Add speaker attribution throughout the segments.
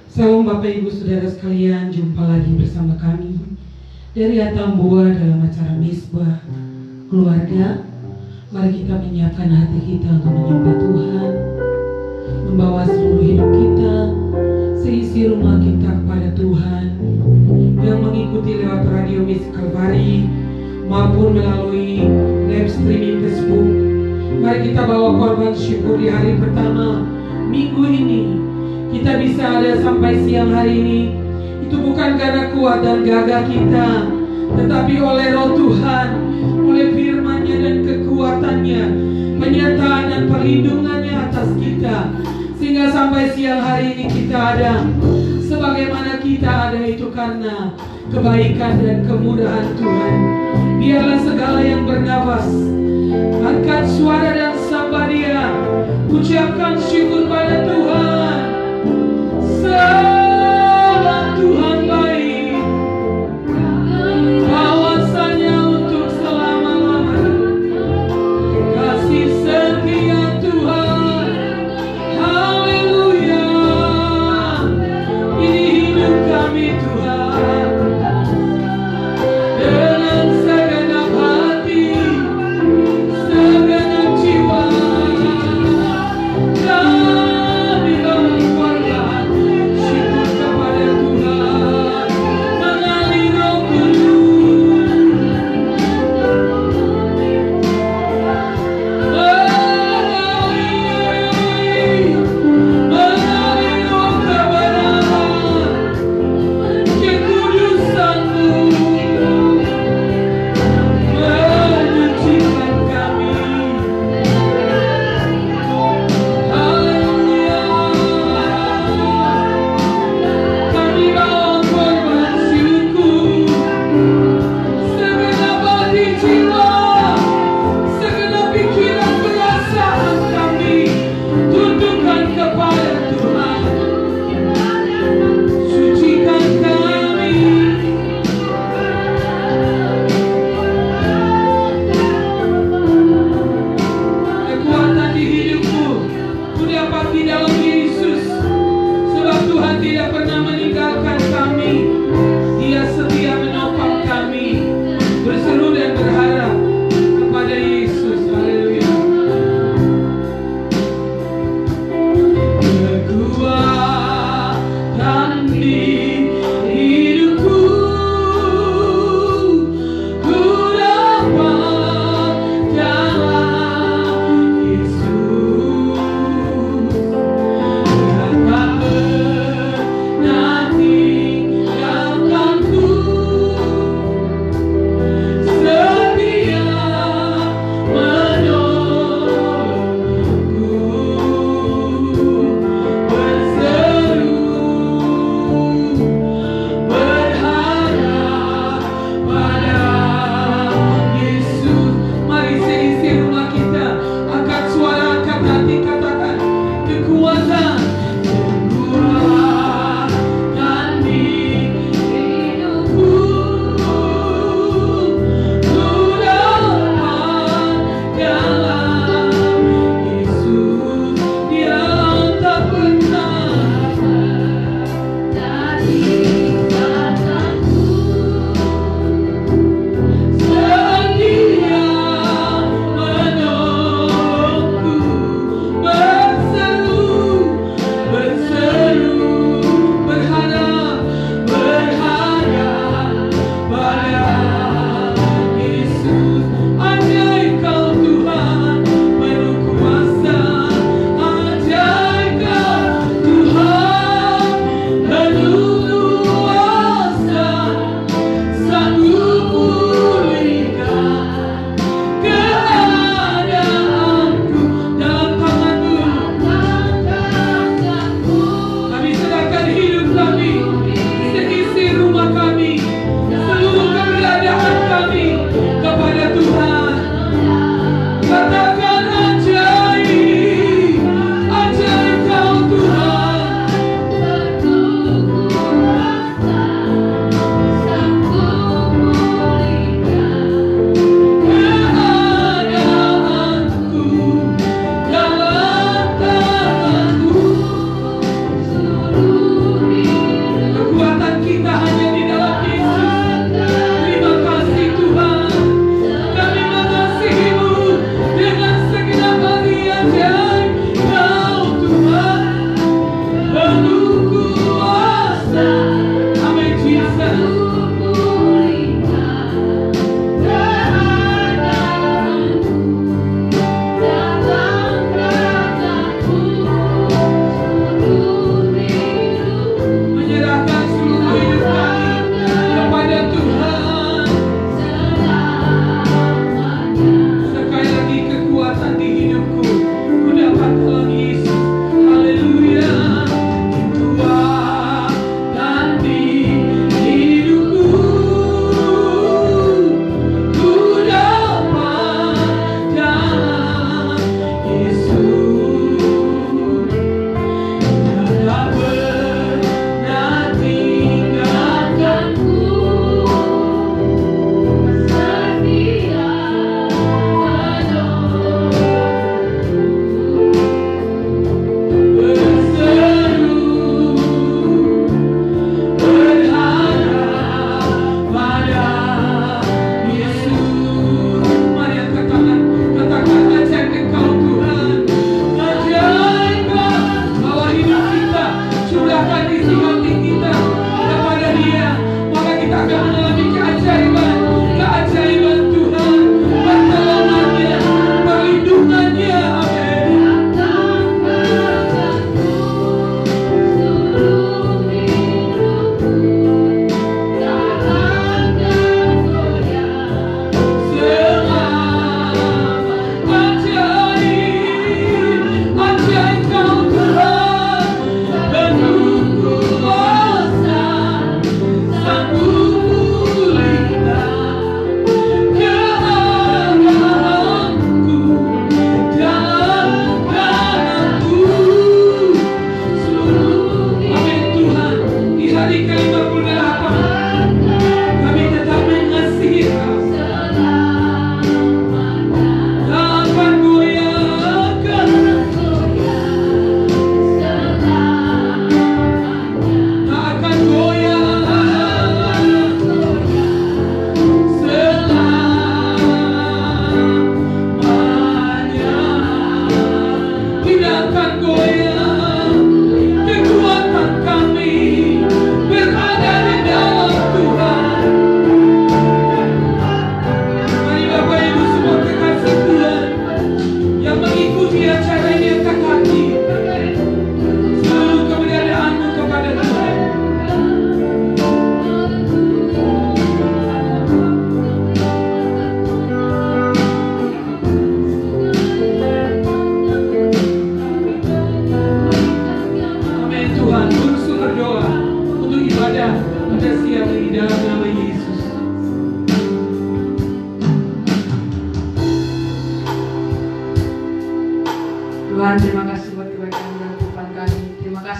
Speaker 1: Salam Bapak Ibu Saudara sekalian, jumpa lagi bersama kami dari Atambua dalam acara Misbah Keluarga. Mari kita menyiapkan hati kita untuk menyembah Tuhan, membawa seluruh hidup kita, seisi rumah kita kepada Tuhan, yang mengikuti lewat radio Misi Kalvari maupun melalui live streaming Facebook. Mari kita bawa korban syukur di hari pertama minggu ini. Kita bisa ada sampai siang hari ini, itu bukan karena kuat dan gagah kita, tetapi oleh Roh Tuhan, oleh firman-Nya dan kekuatannya, penyertaan dan perlindungannya atas kita, sehingga sampai siang hari ini kita ada. Sebagaimana kita ada itu karena kebaikan dan kemudahan Tuhan. Biarlah segala yang bernafas angkat suara dan sembah Dia, ucapkan syukur pada Tuhan. Sebab Tuhan baik, kawasannya untuk selama-lamanya, kasih setia Tuhan. Haleluya, ini hidup kami Tuhan, dengan segenap hati, segenap jiwa.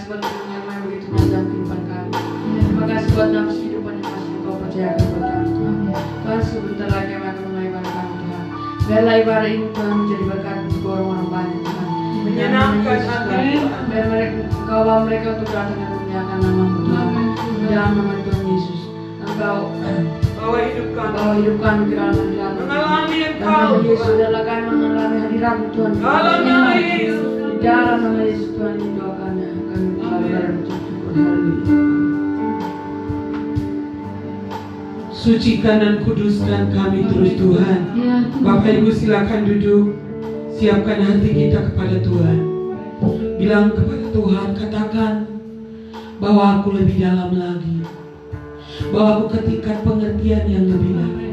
Speaker 2: buat firman yang begitu nyata dalam kehidupan kami. Terima kasih buat nafas kehidupan yang masih Engkau percayakan buat kami Tuhan. Tuhan, sebentar lagi kami akan mulai ibadah kami Tuhan. Biarlah ibadah ini Tuhan menjadi berkat untuk orang-orang banyak Tuhan.
Speaker 1: Menyenangkan hati.
Speaker 2: Biar Engkau bawa mereka untuk datang dan memuliakan nama-Mu Tuhan. Dalam nama Tuhan Yesus, Engkau
Speaker 1: Bawa hidup kami.
Speaker 2: bawa hidup kami ke dalam hadirat-Mu.
Speaker 1: Mengalami Engkau,
Speaker 2: Dalam nama Yesus,
Speaker 1: Tuhan.
Speaker 2: adalah kami mengalami hadirat-Mu Tuhan.
Speaker 1: Dalam nama Yesus.
Speaker 2: Di dalam nama Yesus Tuhan, ini doa kami berdoa mengucap syukur. Haleluya.
Speaker 1: Sucikan dan kuduskan kami terus Tuhan. Bapak Ibu silakan duduk. Siapkan hati kita kepada Tuhan. Bilang kepada Tuhan, katakan bahwa aku lebih dalam lagi, bahwa aku ke tingkat pengertian yang lebih lagi,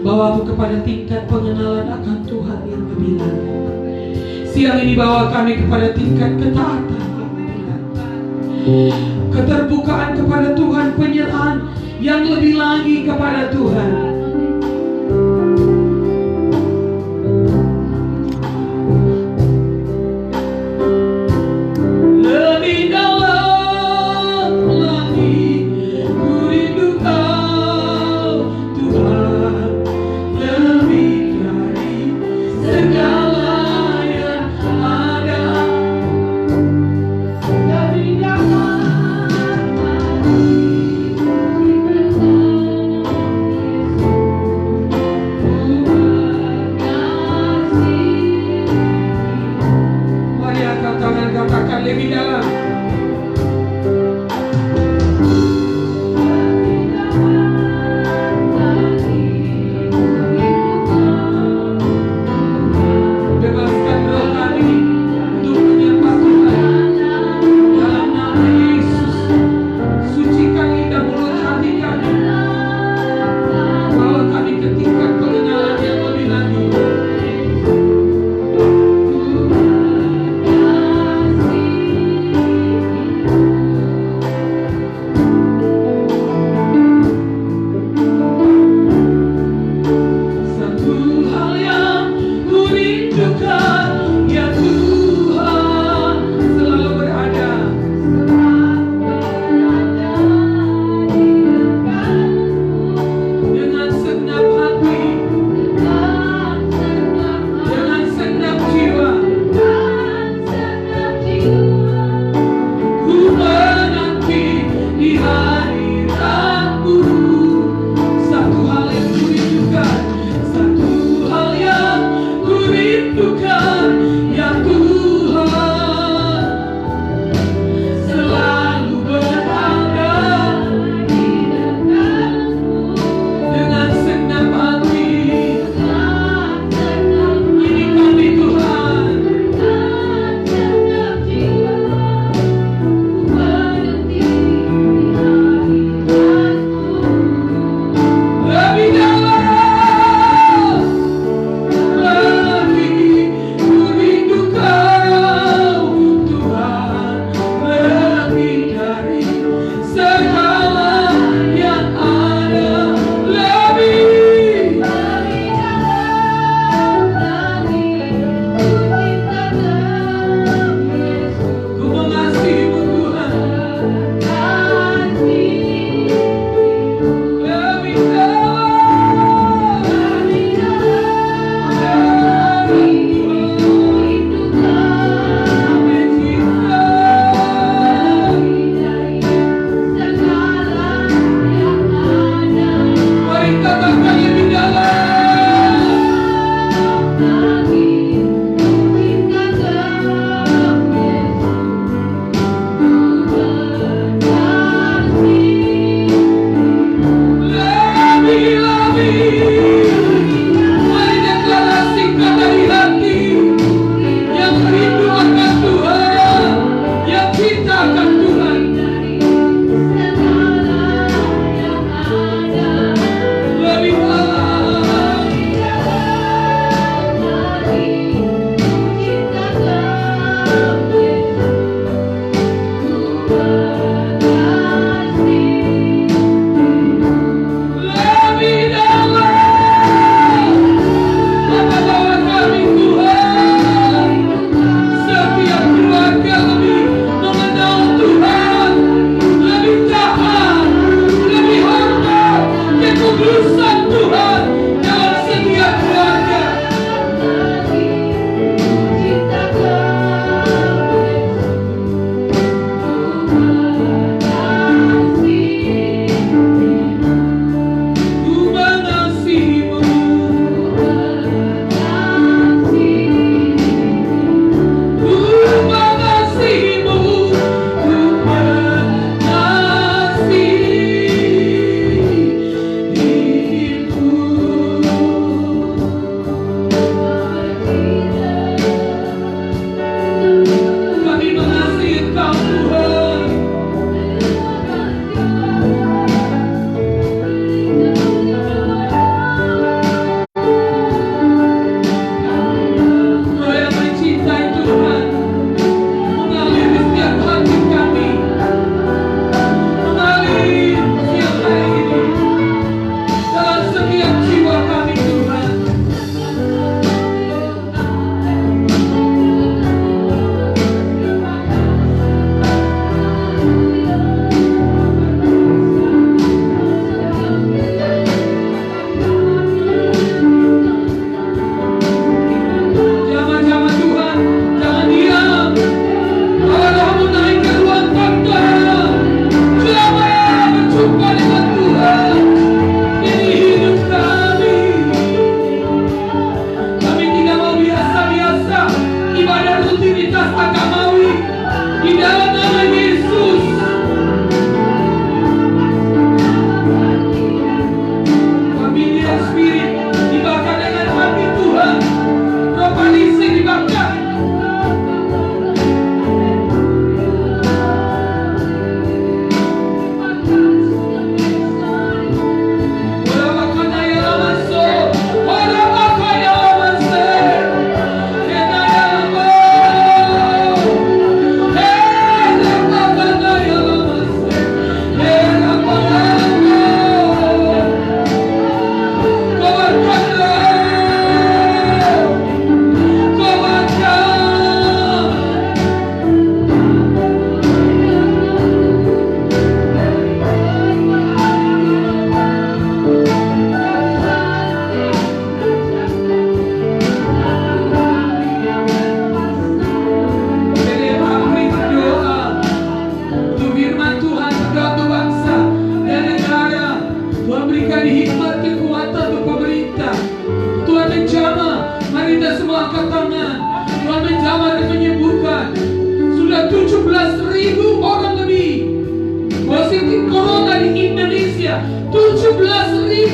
Speaker 1: bahwa aku kepada tingkat pengenalan akan Tuhan yang lebih lagi. Siang ini bawa kami kepada tingkat ketaatan yang lebih lagi, keterbukaan kepada Tuhan, penyerahan yang lebih lagi kepada Tuhan.
Speaker 2: Yesus.
Speaker 1: Indonesia 17.000.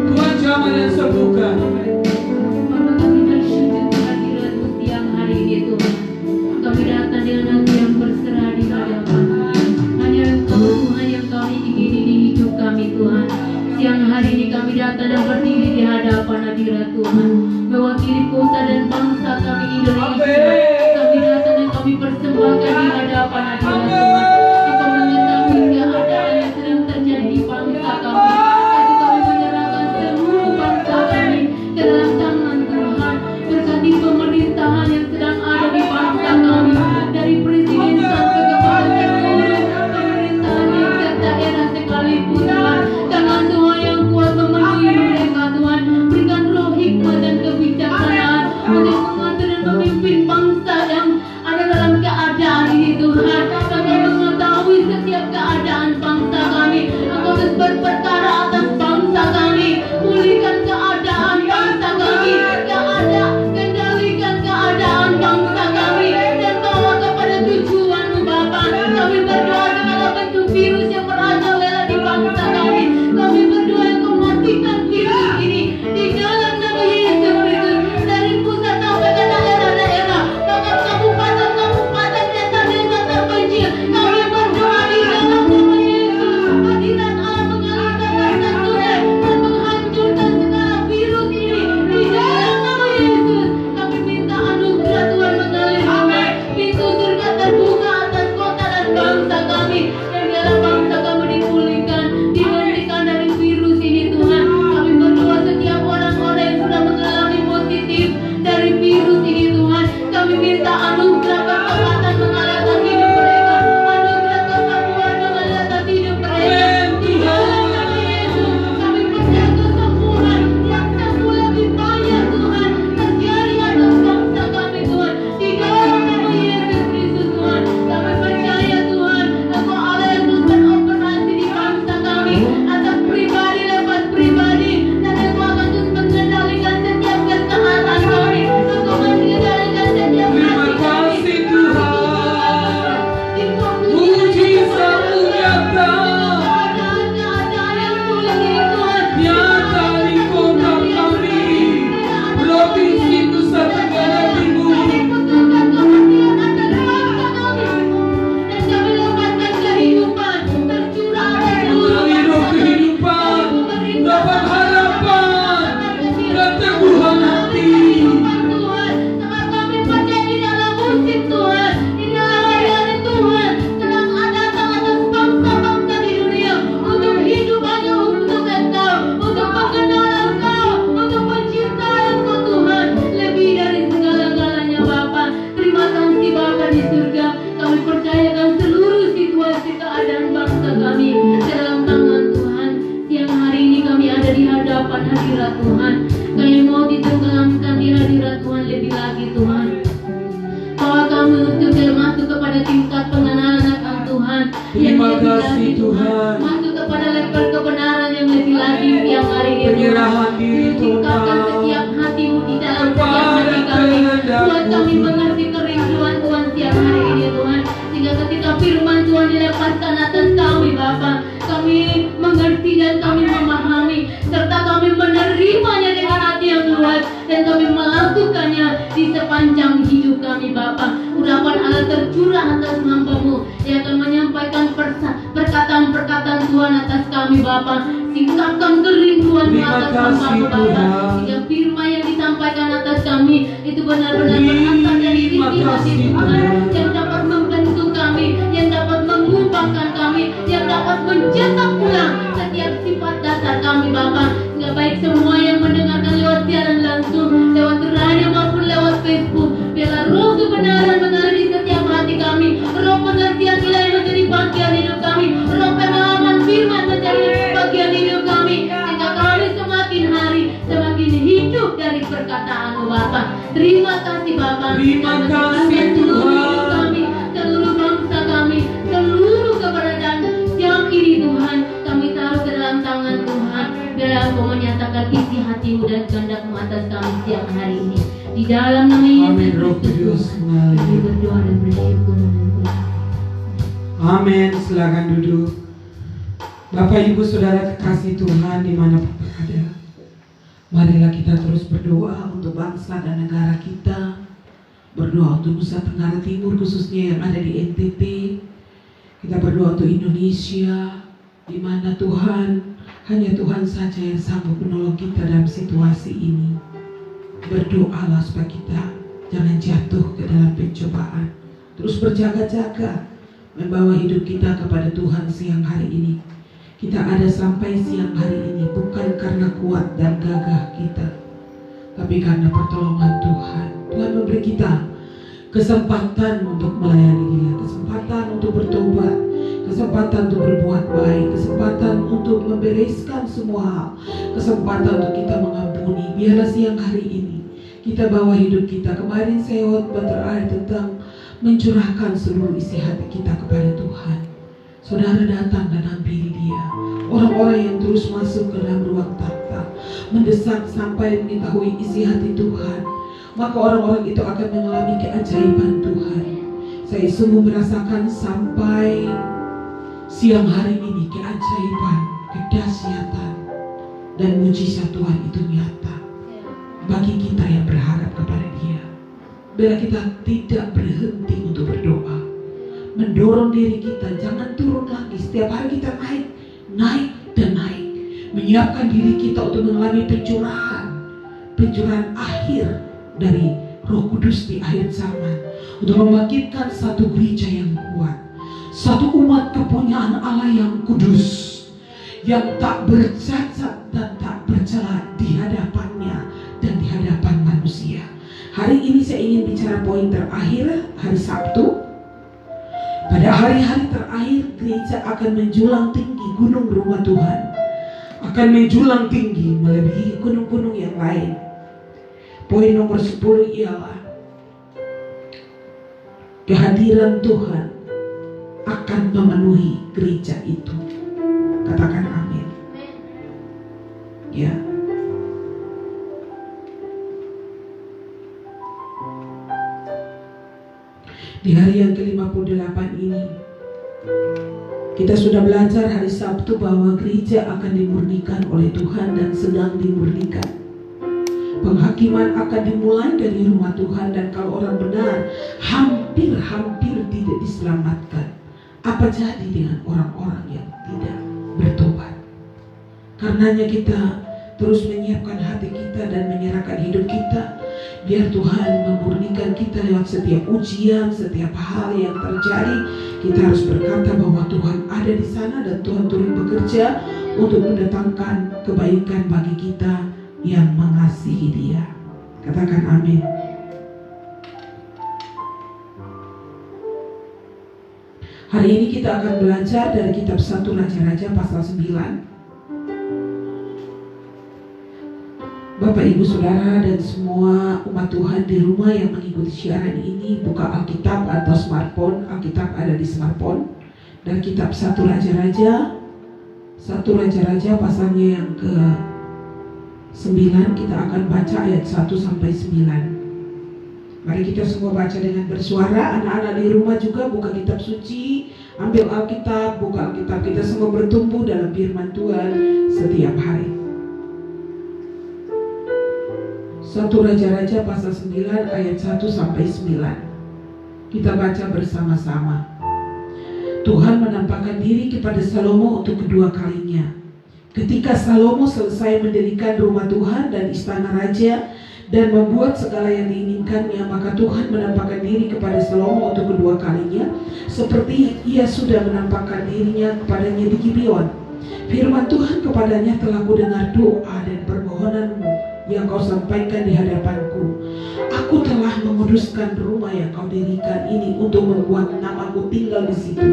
Speaker 1: Tuhan jamah dan sembuhkan.
Speaker 2: Bapak kami bersyukur kehadirat-Mu siang hari ini Tuhan. Kami datang dengan hati yang berserah di hadapan-Mu. Hanya Engkau Tuhan yang kami ingini di hidup kami Tuhan. Siang hari ini kami datang dan berdiri di hadapan hadirat Tuhan, mewakili kota dan bangsa kami Indonesia. Kami datang dan kami persembahkan di hadapan hadirat Tuhan. Engkau mengetahui keadaan yang sedang terjadi di bangsa kami. Jadi kami menyerahkan seluruh bangsa kami ke dalam tangan Tuhan. Berkati pemerintahan yang sedang ada di bangsa kami, dari presiden sampai kepada seluruh pemerintahan yang daerah sekalipun Tuhan. Tangan Tuhan yang kuat memenuhi mereka Tuhan. Berikan roh hikmat dan kebijaksanaan untuk mengatur dan memimpin bangsa yang ada dalam keadaan ini Tuhan. Kami mengetahui setiap keadaan bangsa kami. Engkau terus berperkara atas bangsa kami. Pulihkan keadaan bangsa kami. Kendalikan keadaan bangsa kami dan bawa kepada tujuan-Mu Bapa. Kami berdoa segala bentuk virus yang merajalela di bangsa kami. Kami berdoa Engkau matikan virus ini di dalam nama Yesus Kristus. Dari pusat sampai ke daerah-daerah, bahkan kabupaten-kabupaten, desa-desa terpencil. Kami berdoa di dalam nama Yesus. Hadirat Allah mengalirkan rasa sungai dan menghancurkan segala virus ini di dalam nama Yesus. Kami minta anugerah Tuhan mengalir ramai. Pintu surga terbuka atas kota dan bangsa kami. Dan dalam bangsa kami dipulihkan, dihentikan dari virus ini Tuhan. Kami berdoa setiap orang-orang yang sudah mengalami positif dari virus ini Tuhan. Kami minta anugerah kesehatan mengalirkan hidup mereka. Anugerah kesembuhan mengalirkan hidup mereka. Di dalam nama Yesus kami percaya kesembuhan yang sembuh lebih banyak Tuhan terjadi atas bangsa kami Tuhan. Di dalam nama Yesus Kristus Tuhan. Kami percaya Tuhan Engkau Allah yang terus beroperasi di bangsa kami atas pribadi lepas pribadi. Dan Engkau akan terus mengendalikan setiap kesehatan kami. Engkau mengendalikan setiap hati
Speaker 1: Terima
Speaker 2: kami.
Speaker 1: kasih Tuhan. Mujizat-Mu nyata.
Speaker 2: Keadaan yang sulit ini Tuhan.
Speaker 1: Nyata di kota kami, Provinsi Nusa Tenggara Timur.
Speaker 2: Kami pegangan kematian atas bangsa kami. Dan kami lepaskan kehidupan tercurah atas seluruh
Speaker 1: Melalui roh
Speaker 2: bangsa kami.
Speaker 1: kehidupan, dapat harapan dan teguhan hati.
Speaker 2: Tuhan, tempat kami percaya di dalam musim Tuhan, di dalam hari-hari Tuhan, sedang ada atas bangsa-bangsa di dunia untuk hidup hanya untuk Engkau, untuk mengenal Engkau, untuk mencintai Engkau Tuhan, lebih dari segala-galanya Bapa. Terima kasih Bapa di surga. Kami percayakan seluruh situasi keadaan bangsa kami ke dalam tangan Tuhan. Siang hari ini kami ada di hadapan hadirat Tuhan. Kami mau ditenggelamkan di hadirat Tuhan lebih lagi Tuhan. Bawa kami untuk masuk kepada tingkat pengenalan akan Tuhan. yang
Speaker 1: Terima
Speaker 2: lebih
Speaker 1: kasih
Speaker 2: lagi,
Speaker 1: Tuhan.
Speaker 2: Masuk kepada level kebenaran yang lebih lagi siang hari ini
Speaker 1: Penyerahan diri
Speaker 2: Tingkatkan
Speaker 1: Tuhan.
Speaker 2: setiap hatimu di dalam setiap
Speaker 1: Kepada
Speaker 2: hati kami.
Speaker 1: kehendakmu,
Speaker 2: Buat kami
Speaker 1: Tuhan.
Speaker 2: mengerti kerinduan Tuhan siang hari ini Tuhan. Sehingga ketika firman Tuhan dilepaskan atas kami Bapa, kami mengerti dan kami memahami, serta kami menerimanya dengan hati yang luas, dan kami melakukannya di sepanjang hidup kami Bapa. Urapan Allah tercurah atas hamba-Mu yang akan menyampaikan perkataan-perkataan Tuhan atas kami Bapa. Singkapkan kerinduan-Mu
Speaker 1: Terima
Speaker 2: atas
Speaker 1: kasih,
Speaker 2: hamba-Mu Bapa,
Speaker 1: Tuhan.
Speaker 2: sehingga firman yang disampaikan atas kami itu benar-benar berasal dari
Speaker 1: Terima
Speaker 2: isi hati
Speaker 1: kasih,
Speaker 2: Tuhan,
Speaker 1: Tuhan.
Speaker 2: yang dapat membentuk kami, yang dapat mengubahkan kami, yang dapat mencetak ulang setiap sifat dasar kami Bapa. Sehingga baik semua yang mendengarkan lewat siaran langsung, lewat radio maupun lewat Facebook, biarlah roh kebenaran mengalir di setiap hati kami, roh pengertian nilai menjadi bagian hidup kami, roh pemahaman firman menjadi bagian hidup kami, sehingga kami semakin hari semakin hidup dari perkataan-Mu Bapa. Terima kasih Bapa.
Speaker 1: Terima
Speaker 2: Dan
Speaker 1: kasih,
Speaker 2: seluruh
Speaker 1: Tuhan.
Speaker 2: hidup kami, seluruh bangsa kami, seluruh keberadaan jam ini Tuhan, kami taruh ke dalam tangan Tuhan. Biarlah Engkau menyatakan isi hati-Mu dan kehendak-Mu atas kami siang hari ini. Di dalam nama
Speaker 1: Amin,
Speaker 2: Yesus
Speaker 1: Roh Kudus
Speaker 2: Kristus,
Speaker 1: mengalir.
Speaker 2: kami berdoa dan bersyukur.
Speaker 1: Amin. Silakan duduk. Bapak Ibu Saudara kekasih Tuhan dimanapun berada, marilah kita terus berdoa untuk bangsa dan negara kita, berdoa untuk Nusa Tenggara Timur khususnya yang ada di NTT. Kita berdoa untuk Indonesia, di mana Tuhan, hanya Tuhan saja yang sanggup menolong kita dalam situasi ini. Berdoalah supaya kita jangan jatuh ke dalam pencobaan. Terus berjaga-jaga membawa hidup kita kepada Tuhan siang hari ini. Kita ada sampai siang hari ini bukan karena kuat dan gagah kita, tapi karena pertolongan Tuhan. Tuhan memberi kita kesempatan untuk melayani Dia, kesempatan untuk bertobat, kesempatan untuk berbuat baik, kesempatan untuk membereskan semua hal, kesempatan untuk kita mengampuni. Biarlah siang hari ini kita bawa hidup kita. Kemarin saya khotbah terakhir tentang mencurahkan seluruh isi hati kita kepada Tuhan. Saudara datang dan hampiri Dia. Orang-orang yang terus masuk ke dalam ruang takhta, mendesak sampai mengetahui isi hati Tuhan, maka orang-orang itu akan mengalami keajaiban Tuhan. Saya sungguh merasakan sampai siang hari ini keajaiban, kedahsyatan, dan mujizat Tuhan itu nyata bagi kita yang berharap kepada Dia. Biar kita tidak berhenti untuk berdoa, mendorong diri kita jangan turun lagi. Setiap hari kita naik dan naik, menyiapkan diri kita untuk mengalami pencurahan akhir dari Roh Kudus di akhir zaman, untuk membangkitkan satu gereja yang kuat, satu umat kepunyaan Allah yang kudus, yang tak bercacat dan tak bercela di hadapannya dan di hadapan manusia. Hari ini saya ingin bicara poin terakhir, hari Sabtu. Pada hari-hari terakhir, gereja akan menjulang tinggi gunung rumah Tuhan, akan menjulang tinggi melebihi gunung-gunung yang lain. Poin nomor 10 ialah kehadiran Tuhan akan memenuhi gereja itu. Katakan amin. Ya. Di hari yang ke-58 ini, kita sudah belajar hari Sabtu bahwa gereja akan dimurnikan oleh Tuhan dan sedang dimurnikan. Penghakiman akan dimulai dari rumah Tuhan, dan kalau orang benar hampir tidak diselamatkan. Apa jadi dengan orang-orang yang tidak bertobat? Karenanya kita terus menyiapkan hati kita dan menyerahkan hidup kita, biar Tuhan memurnikan kita lewat setiap ujian, setiap hal yang terjadi. Kita harus berkata bahwa Tuhan ada di sana dan Tuhan turut bekerja untuk mendatangkan kebaikan bagi kita yang mengasihi Dia. Katakan amin. Hari ini kita akan belajar dari kitab 1 Raja-Raja pasal 9. Bapak Ibu Saudara dan semua umat Tuhan di rumah yang mengikuti siaran ini, buka Alkitab atau smartphone. Alkitab ada di smartphone. Dan kitab 1 Raja-Raja pasalnya yang ke-9, kita akan baca ayat 1 sampai 9. Mari kita semua baca dengan bersuara. Anak-anak di rumah juga buka kitab suci, ambil Alkitab, buka Alkitab. Kita semua bertumbuh dalam firman Tuhan setiap hari. 1 Raja-Raja pasal 9 ayat 1 sampai 9. Kita baca bersama-sama. Tuhan menampakkan diri kepada Salomo untuk kedua kalinya. Ketika Salomo selesai mendirikan rumah Tuhan dan istana raja dan membuat segala yang diinginkannya, maka Tuhan menampakkan diri kepada Salomo untuk kedua kalinya, seperti Ia sudah menampakkan dirinya kepadanya di Gibeon. Firman Tuhan kepadanya, telah kudengar doa dan permohonanmu yang kau sampaikan di hadapanku. Aku telah menguduskan rumah yang kau dirikan ini untuk membuat namaku tinggal di situ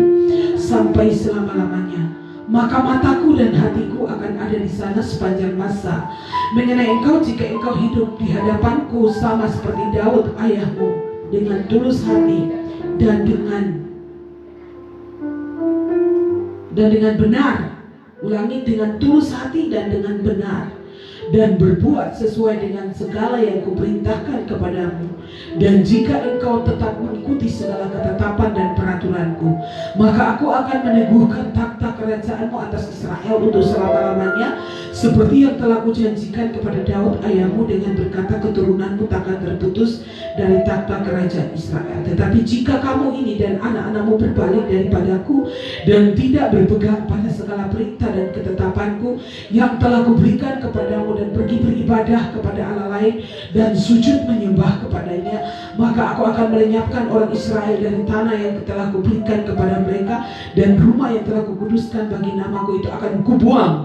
Speaker 1: sampai selama-lamanya. Maka mataku dan hatiku akan ada di sana sepanjang masa mengenai engkau, jika engkau hidup di hadapanku sama seperti Daud ayahmu, dengan tulus hati dan dengan benar. Ulangi, dengan tulus hati dan dengan benar, dan berbuat sesuai dengan segala yang kuperintahkan kepadamu. Dan jika engkau tetap mengikuti segala ketetapan dan peraturanku, maka aku akan meneguhkan takhta kerajaan-Mu atas Israel untuk selama-lamanya, seperti yang telah Kujanjikan kepada Daud ayahmu dengan berkata, keturunanmu takkan terputus dari takhta kerajaan Israel. Tetapi jika kamu ini dan anak-anakmu berbalik daripadaku dan tidak berpegang pada segala perintah dan ketetapanku yang telah Kuberikan kepadamu dan pergi beribadah kepada Allah lain dan sujud menyembah kepadanya, maka aku akan melenyapkan orang Israel dari tanah yang telah Kuberikan kepada mereka, dan rumah yang telah Kukuduskan bagi namaku itu akan Kubuang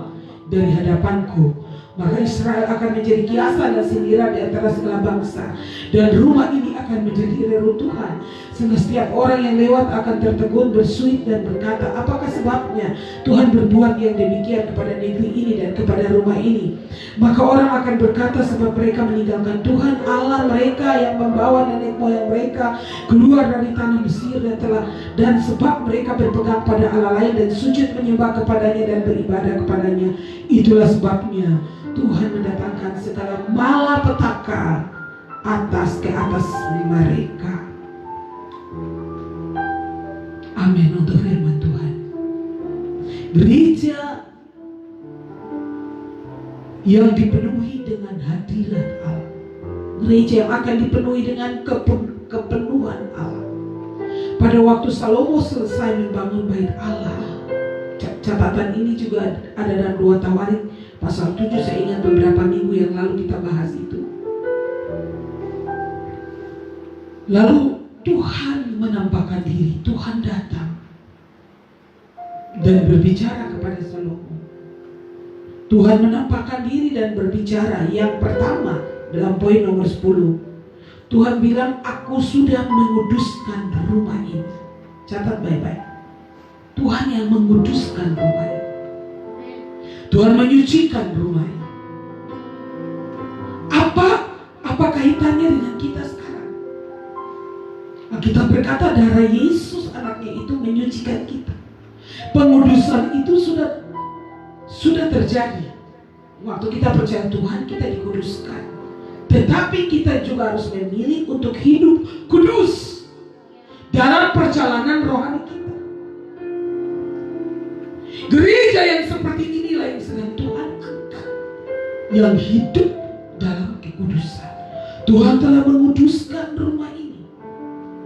Speaker 1: dari hadapanku. Maka Israel akan menjadi kiasan dan sindiran di antara segala bangsa, dan rumah ini akan menjadi reruntuhan, sehingga setiap orang yang lewat akan tertegun, bersuit dan berkata, apakah sebabnya Tuhan berbuat yang demikian kepada negeri ini dan kepada rumah ini? Maka orang akan berkata, sebab mereka meninggalkan Tuhan Allah mereka yang membawa nenek moyang mereka keluar dari tanah Mesir, dan sebab mereka berpegang pada Allah lain dan sujud menyembah kepadanya dan beribadah kepadanya. Itulah sebabnya Tuhan mendatangkan segala malapetaka ke atas mereka. Amin untuk firman Tuhan. Gereja yang dipenuhi dengan hadirat Allah, gereja yang akan dipenuhi dengan kepenuhan Allah. Pada waktu Salomo selesai membangun bait Allah, catatan ini juga ada dalam 2 Tawarik pasal 7. Saya ingat beberapa minggu yang lalu kita bahas itu. Lalu Tuhan menampakkan diri, Tuhan datang dan berbicara kepada Salomo. Tuhan menampakkan diri dan berbicara. Yang pertama dalam poin nomor 10, Tuhan bilang, aku sudah menguduskan rumah ini. Catat baik-baik, Tuhan yang menguduskan rumah ini. Tuhan menyucikan rumah ini. Apa kaitannya dengan kita sekarang? Kita berkata darah Yesus anaknya itu menyucikan kita. Pengudusan itu sudah terjadi. Waktu kita percaya Tuhan, kita dikuduskan. Tetapi kita juga harus memilih untuk hidup kudus dalam perjalanan rohani kita. Gereja yang seperti inilah yang sedang Tuhan angkat, yang hidup dalam kekudusan. Tuhan telah menguduskan rumah ini.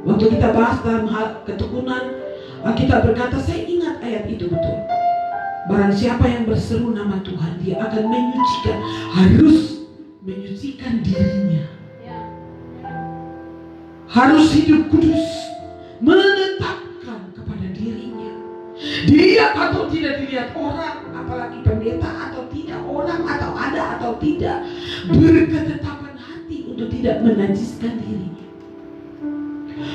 Speaker 1: Waktu kita bahas dalam hal ketekunan, kita berkata, saya ingat ayat itu betul. Barang siapa yang berseru nama Tuhan, dia akan menyucikan, harus menyucikan dirinya, harus hidup kudus, menetapkan kepada dirinya. Dia atau tidak dilihat orang, apalagi pendeta atau tidak, orang atau ada atau tidak, berketetapan hati untuk tidak menajiskan dirinya.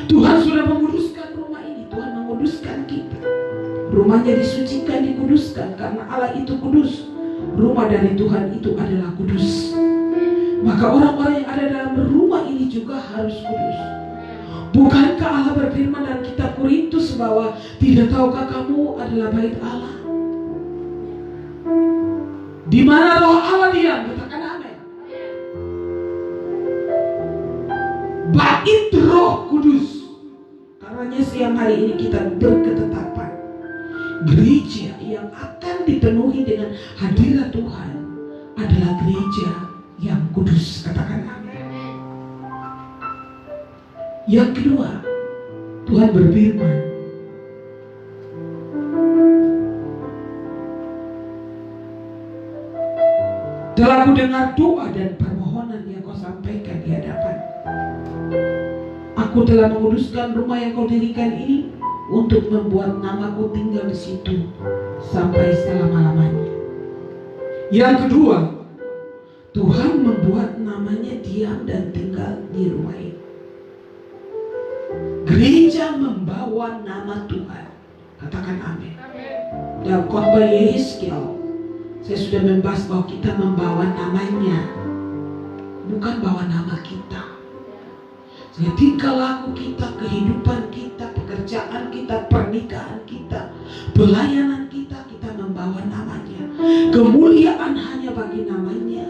Speaker 1: Tuhan sudah menguduskan rumah ini, Tuhan menguduskan kita. Rumahnya disucikan, dikuduskan, karena Allah itu kudus. Rumah dari Tuhan itu adalah kudus. Maka orang-orang yang ada dalam rumah ini juga harus kudus. Bukankah Allah berfirman dalam kitab Korintus bahwa tidak tahukah kamu adalah bait Allah? Di mana roh Allah diam? Katakan amin. Bait Roh Kudus. Karenanya siang hari ini kita berketetapan, gereja yang akan dipenuhi dengan hadirat Tuhan adalah gereja yang kudus. Katakan amin. Yang kedua, Tuhan berfirman, telah ku dengar doa dan permohonan yang kau sampaikan di hadapan. Aku telah menguduskan rumah yang kau dirikan ini untuk membuat namaku tinggal di situ sampai selama-lamanya. Yang kedua, Tuhan membuat namanya diam dan tinggal di rumah ini. Gereja membawa nama Tuhan. Katakan amin. Dalam khotbah Yehezkiel, saya sudah membahas bahwa kita membawa namanya, bukan bawa nama kita. Jadi tingkah laku kita, kehidupan kita, pekerjaan kita, pernikahan kita, pelayanan kita, kita membawa namanya. Kemuliaan hanya bagi namanya.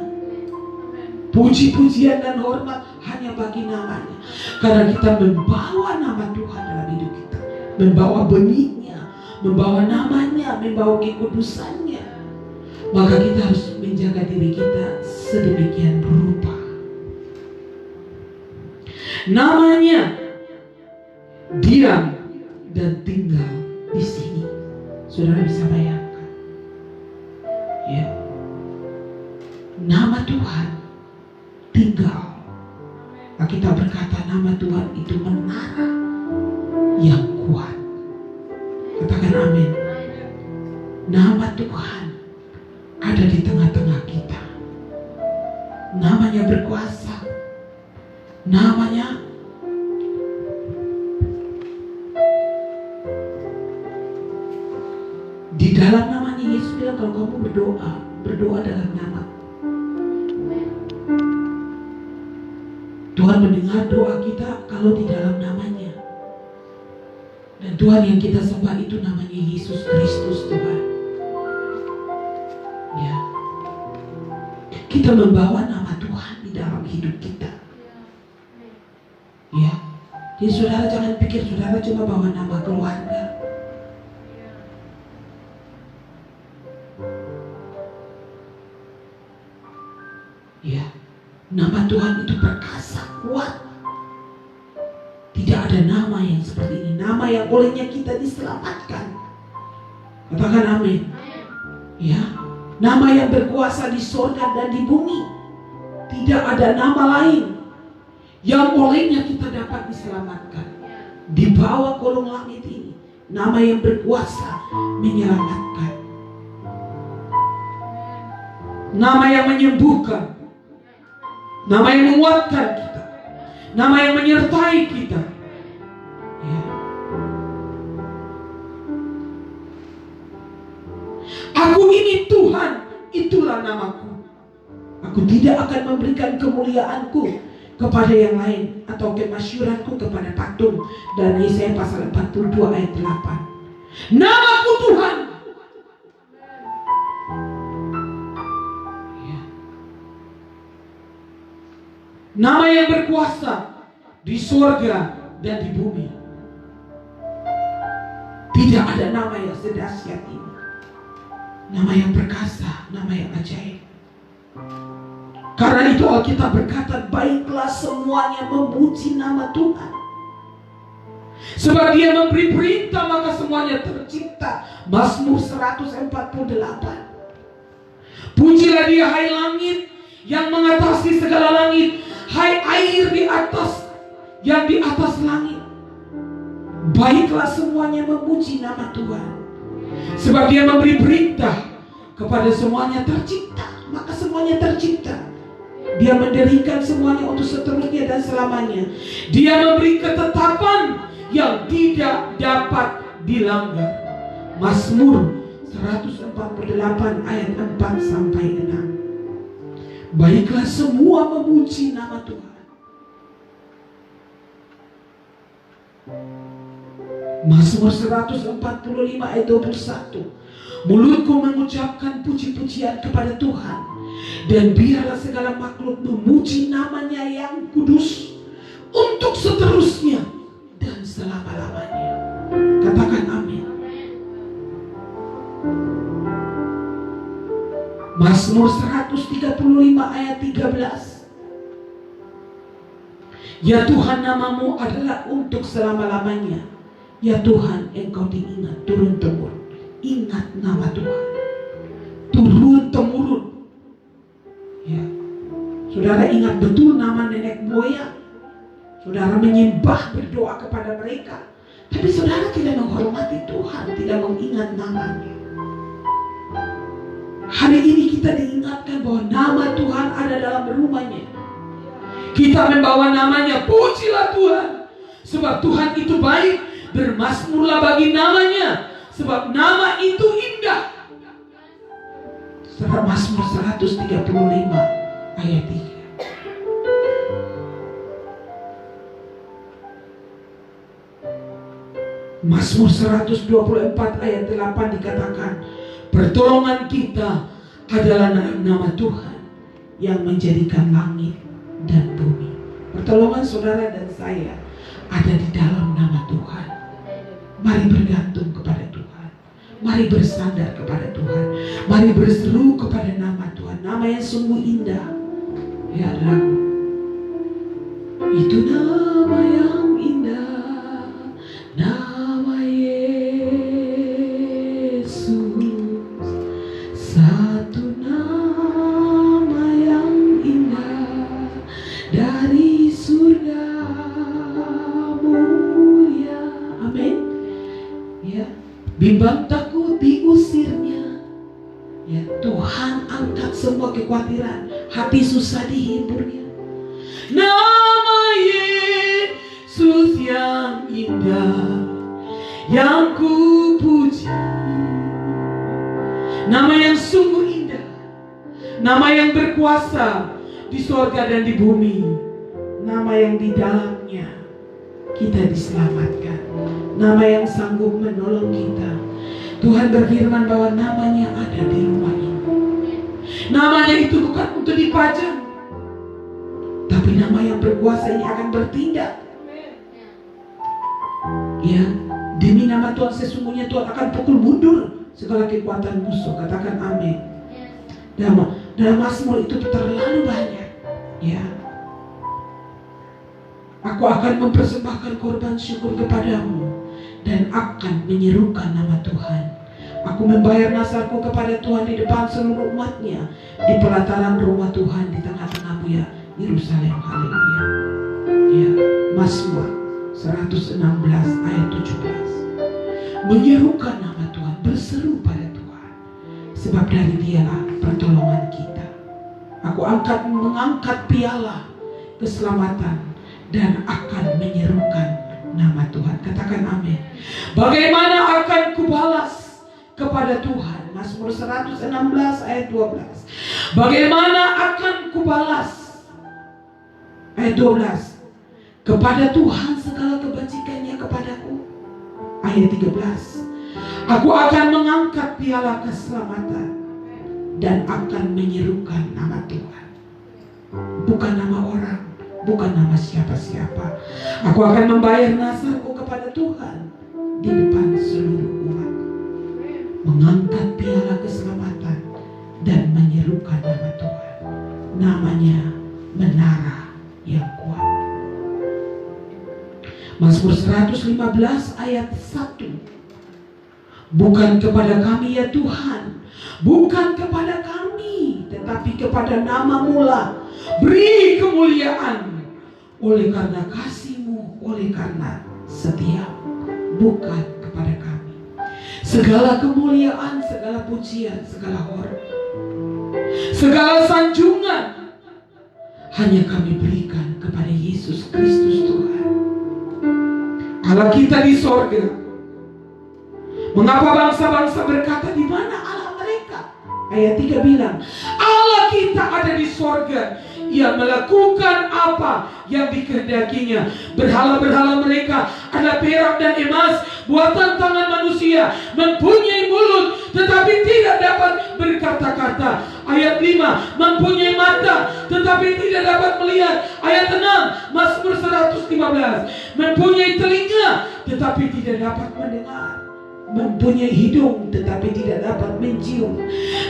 Speaker 1: Puji-pujian dan hormat hanya bagi namanya. Karena kita membawa nama Tuhan dalam hidup kita, membawa benihnya, membawa namanya, membawa kekudusannya, maka kita harus menjaga diri kita sedemikian rupa. Namanya diam dan tinggal di sini. Saudara bisa bayangkan, ya, nama Tuhan tinggal. Kita berkata nama Tuhan itu menara yang kuat. Katakan amin. Nama Tuhan ada di tengah-tengah kita. Namanya berkuasa. Namanya di dalam namanya Yesus bilang, kalau kamu berdoa dalam nama Tuhan, mendengar doa kita kalau di dalam namanya. Dan Tuhan yang kita sembah itu namanya Yesus Kristus, Tuhan. Ya, kita membawa nama Tuhan di dalam hidup kita. Ya, jadi saudara jangan pikir saudara cuma bawa nama keluarga. Ya, nama Tuhan itu perkasa, kuat. Tidak ada nama yang seperti ini. Nama yang olehnya kita diselamatkan. Katakan amin. Ya, nama yang berkuasa di surga dan di bumi. Tidak ada nama lain yang olehnya kita dapat diselamatkan. Di bawah kolong langit ini, nama yang berkuasa menyelamatkan. Nama yang menyembuhkan. Nama yang menguatkan kita. Nama yang menyertai kita. Ya. Aku ini Tuhan, itulah namaku. Aku tidak akan memberikan kemuliaanku kepada yang lain atau kemasyuranku kepada patung. Dan Yesaya pasal 42 ayat 8. Namaku Tuhan. Ya. Nama yang berkuasa di surga dan di bumi. Tidak ada nama yang sedahsyat ini. Nama yang perkasa, nama yang ajaib. Karena itu Alkitab berkata, baiklah semuanya memuji nama Tuhan. Sebab Dia memberi perintah maka semuanya tercipta. Mazmur 148. Pujilah Dia hai langit yang mengatasi segala langit, hai air di atas yang di atas langit. Baiklah semuanya memuji nama Tuhan. Sebab Dia memberi perintah kepada semuanya tercipta, maka semuanya tercipta. Dia mendirikan semuanya untuk seterusnya dan selamanya. Dia memberi ketetapan yang tidak dapat dilanggar. Mazmur 148 ayat 4 sampai 6. Baiklah semua memuji nama Tuhan. Mazmur 145 ayat 21. Mulutku mengucapkan puji-pujian kepada Tuhan, dan biarlah segala makhluk memuji namanya yang kudus untuk seterusnya dan selama-lamanya. Katakan amin. Mazmur 135 ayat 13. Ya Tuhan, namamu adalah untuk selama-lamanya. Ya Tuhan, Engkau diingat turun-temurun. Ingat nama Tuhan turun-temurun. Ya, saudara ingat betul nama nenek moyang. Saudara menyembah, berdoa kepada mereka, tapi saudara tidak menghormati Tuhan, tidak mengingat namanya. Hari ini kita diingatkan bahwa nama Tuhan ada dalam rumahnya. Kita membawa namanya, pujilah Tuhan. Sebab Tuhan itu baik, bermasmurlah bagi namanya. Sebab nama itu indah. Surat Mazmur 135 ayat 3. Mazmur 124 ayat 8 dikatakan, pertolongan kita adalah nama Tuhan yang menjadikan langit dan bumi. Pertolongan saudara dan saya ada di dalam nama Tuhan. Mari bergantung kepada Tuhan. Mari bersandar kepada Tuhan. Mari berseru kepada nama Tuhan. Nama yang sungguh indah. Ya ragu. Itu nama yang indah. Nama Yesus. Satu nama yang indah dari surga mulia. Amin. Ya. Bimbang takut diusirnya. Ya, Tuhan angkat semua kekhawatiran. Hati susah dihiburnya. Nama Yesus yang indah, yang ku puji. Nama yang sungguh indah. Nama yang berkuasa di surga dan di bumi. Nama yang di dalamnya kita diselamatkan. Nama yang sanggup menolong kita. Tuhan berfirman bahwa namanya ada di rumah ini. Namanya itu bukan untuk dipajang, tapi nama yang berkuasa ini akan bertindak. Ya, demi nama Tuhan sesungguhnya Tuhan akan pukul mundur segala kekuatan musuh. Katakan amin. Dalam Mazmur itu terlalu banyak. Ya, aku akan mempersembahkan korban syukur kepadamu dan akan menyerukan nama Tuhan. Aku membayar nasarku kepada Tuhan di depan seluruh umatnya, di pelataran rumah Tuhan di tengah-tengahmu ya Yerusalem. Haleluya. Ya, Mazmur 116 ayat 17. Menyerukan nama Tuhan, berseru pada Tuhan, sebab dari Dialah pertolongan kita. Aku mengangkat piala keselamatan dan akan menyerukan nama Tuhan. Katakan amin. Bagaimana akan kubalas kepada Tuhan? Mazmur 116 ayat 12. Bagaimana akan kubalas? Ayat 12. Kepada Tuhan segala kebajikannya kepadaku. Ayat 13. Aku akan mengangkat piala keselamatan dan akan menyerukan nama Tuhan. Bukan nama orang, bukan nama siapa-siapa. Aku akan membayar nasarku kepada Tuhan di depan seluruh umat. Mengangkat piala keselamatan dan menyerukan nama Tuhan. Namanya menara yang kuat. Mazmur 115 ayat 1. Bukan kepada kami ya Tuhan, bukan kepada kami, tetapi kepada nama-Mu lah beri kemuliaan, oleh karena kasih-Mu, oleh karena setia-Mu, bukan kepada kami. Segala kemuliaan, segala pujian, segala hormat, segala sanjungan hanya kami berikan kepada Yesus Kristus Tuhan. Allah kita di sorga. Mengapa bangsa-bangsa berkata, di mana Allah mereka? Ayat 3 bilang, Allah kita ada di sorga. Ia melakukan apa yang dikehendakinya. Berhala-berhala mereka adalah perak dan emas, buatan tangan manusia, mempunyai mulut tetapi tidak dapat berkata-kata. Ayat 5, mempunyai mata tetapi tidak dapat melihat. Ayat 6, Mazmur 115, mempunyai telinga tetapi tidak dapat mendengar. Mempunyai hidung tetapi tidak dapat mencium.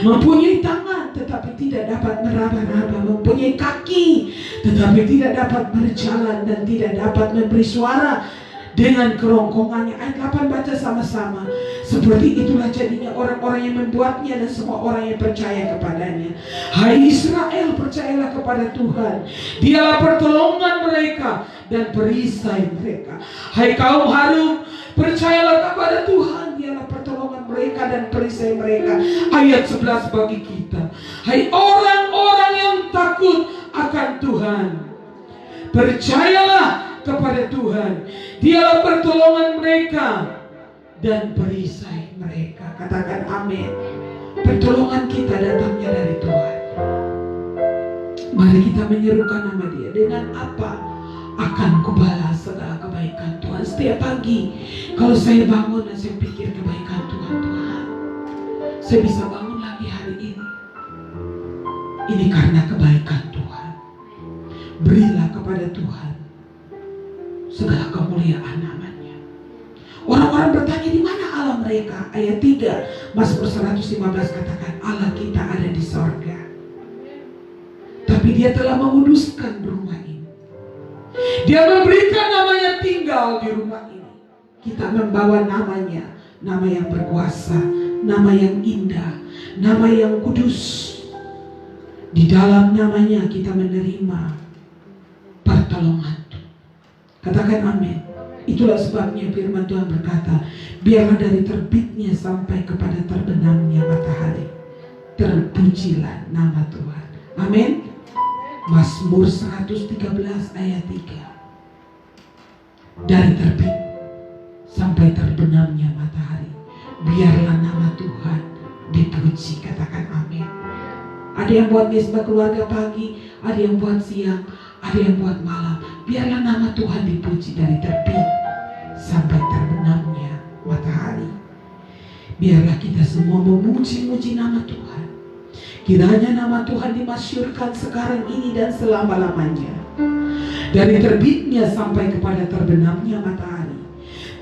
Speaker 1: Mempunyai tangan tetapi tidak dapat meraba-raba. Mempunyai kaki tetapi tidak dapat berjalan dan tidak dapat memberi suara dengan kerongkongannya. Ayat 8 baca sama-sama. Seperti itulah jadinya orang-orang yang membuatnya dan semua orang yang percaya kepadanya. Hai Israel, percayalah kepada Tuhan. Dialah pertolongan mereka dan perisai mereka. Hai kaum Harum, percayalah kepada Tuhan. Dialah pertolongan mereka dan perisai mereka. Ayat 11 bagi kita. Hai orang-orang yang takut akan Tuhan, percayalah kepada Tuhan. Dialah pertolongan mereka dan perisai mereka. Katakan amin. Pertolongan kita datangnya dari Tuhan. Mari kita menyerukan nama Dia. Dengan apa akan kubalas segala kebaikan Tuhan? Setiap pagi kalau saya bangun dan saya pikir kebaikan Tuhan, saya bisa bangun lagi hari ini. Ini karena kebaikan Tuhan. Berilah kepada Tuhan segala kemuliaan namanya. Orang-orang bertanya, di mana Allah mereka. Ayat 3 Mazmur 115 katakan Allah kita ada di sorga, tapi dia telah menguduskan rumah ini. Dia memberikan namanya tinggal di rumah ini. Kita membawa namanya, nama yang berkuasa, nama yang indah, nama yang kudus. Di dalam namanya kita menerima pertolongan. Katakan amin. Itulah sebabnya firman Tuhan berkata, biarlah dari terbitnya sampai kepada terbenamnya matahari, terpujilah nama Tuhan. Amin. Mazmur 113 ayat 3. Dari terbit sampai terbenamnya matahari, biarlah nama Tuhan dipuji. Katakan amin. Ada yang buat misbah keluarga pagi, ada yang buat siang, ada yang buat malam. Biarlah nama Tuhan dipuji dari terbit sampai terbenamnya matahari. Biarlah kita semua memuji-muji nama Tuhan. Kiranya nama Tuhan dimasyurkan sekarang ini dan selama-lamanya. Dari terbitnya sampai kepada terbenamnya matahari,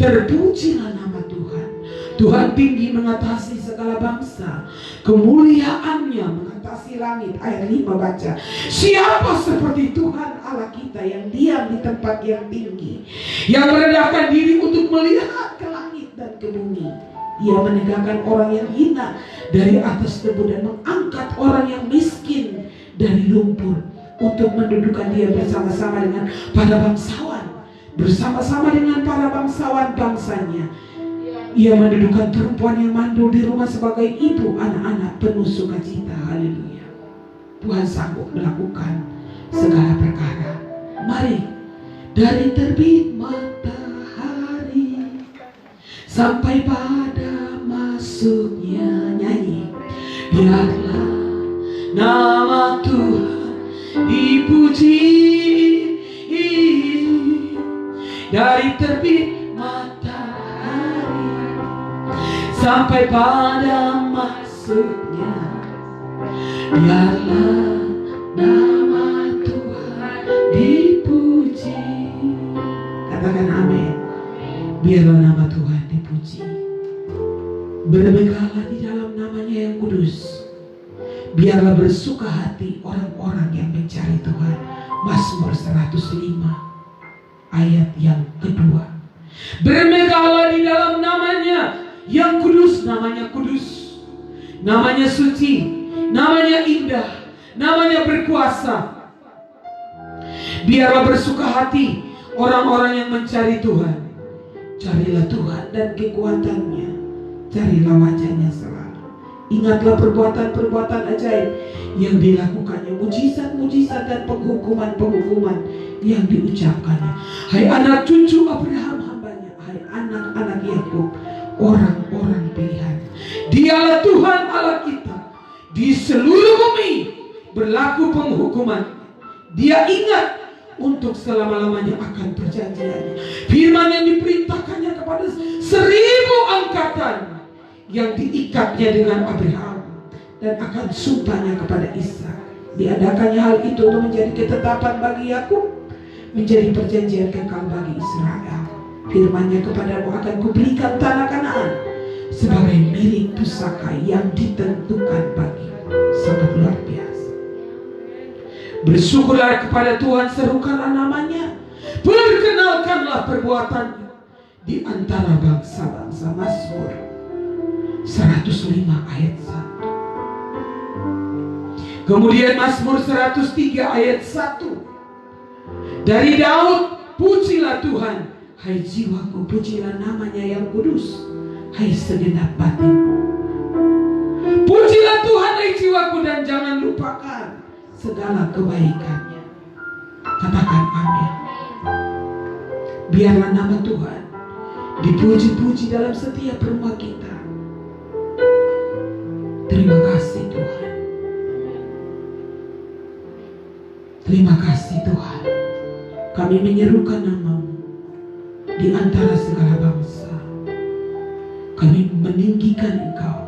Speaker 1: terpujilah nama Tuhan. Tuhan tinggi mengatasi segala bangsa, kemuliaannya mengatasi langit. Ayat 5 baca, siapa seperti Tuhan Allah kita yang diam di tempat yang tinggi, yang merendahkan diri untuk melihat ke langit dan ke bumi. Ia menegakkan orang yang hina dari atas tebu dan mengangkat orang yang miskin dari lumpur, untuk mendudukan dia bersama-sama dengan para bangsawan, bersama-sama dengan para bangsawan bangsanya. Ia mendudukan perempuan yang mandul di rumah sebagai ibu anak-anak penuh sukacita. Haleluya. Tuhan sanggup melakukan segala perkara. Mari, dari terbit matahari sampai pada masuknya, nyanyi, biarlah nama Tuhan dipuji. Dari terbit matahari sampai pada masuknya, biarlah nama Tuhan dipuji. Katakan amin. Biarlah nama Tuhan dipuji. Berbekallah di dalam namanya yang kudus. Biarlah bersuka hati orang-orang yang mencari Tuhan. Mazmur 105 ayat yang kedua. Bermegahlah di dalam namanya yang kudus. Namanya kudus, namanya suci, namanya indah, namanya berkuasa. Biarlah bersuka hati orang-orang yang mencari Tuhan. Carilah Tuhan dan kekuatannya, carilah wajahnya selalu. Ingatlah perbuatan-perbuatan ajaib yang dilakukannya, mujizat-mujizat dan penghukuman-penghukuman yang diucapkannya. Hai anak cucu Abraham hambanya, hai anak-anak Yakub, orang-orang pilihan. Dialah Tuhan Allah kita, di seluruh bumi berlaku penghukuman. Dia ingat untuk selama-lamanya akan perjanjiannya, firman yang diperintahkannya kepada 1000 angkatan, yang diikatnya dengan Abraham dan akan sumpahnya kepada Ishak. Diadakannya hal itu untuk menjadi ketetapan bagi Yakub, menjadi perjanjian kekal bagi Israel. Firman-Nya kepadamu, akan kuberikan tanah Kanaan sebagai milik pusaka yang ditentukan bagi. Sangat luar biasa. Bersyukurlah kepada Tuhan, serukanlah namanya, perkenalkanlah perbuatannya di antara bangsa-bangsa. Mazmur 105 ayat 1. Kemudian Mazmur 103 ayat 1. Dari Daud, pujilah Tuhan, hai jiwaku, pujilah namanya yang kudus, hai segenap batin. Pujilah Tuhan hai jiwaku, dan jangan lupakan segala kebaikannya. Katakan amin. Biarlah nama Tuhan dipuji-puji dalam setiap rumah kita. Terima kasih Tuhan. Terima kasih Tuhan. Kami menyerukan nama-Mu di antara segala bangsa. Kami meninggikan Engkau.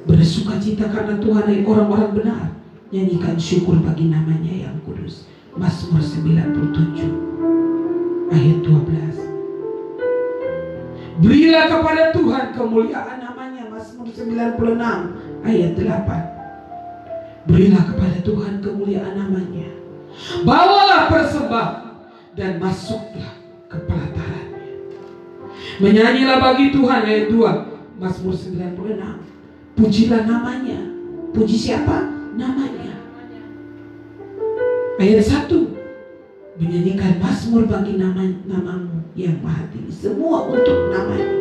Speaker 1: Bersukacita karena Tuhan adalah orang-orang benar. Nyanyikan syukur bagi namanya yang kudus. Mazmur 97 ayat 12. Berilah kepada Tuhan kemuliaan namanya. Mazmur 96 ayat 8. Berilah kepada Tuhan kemuliaan namanya. Bawalah persembahan dan masuklah ke pelatarannya. Menyanyilah bagi Tuhan ayat 2 Mazmur 96. Pujilah namanya. Puji siapa? Namanya. Ayat 1, menyanyikan mazmur bagi namamu yang maha tinggi. Semua untuk namanya.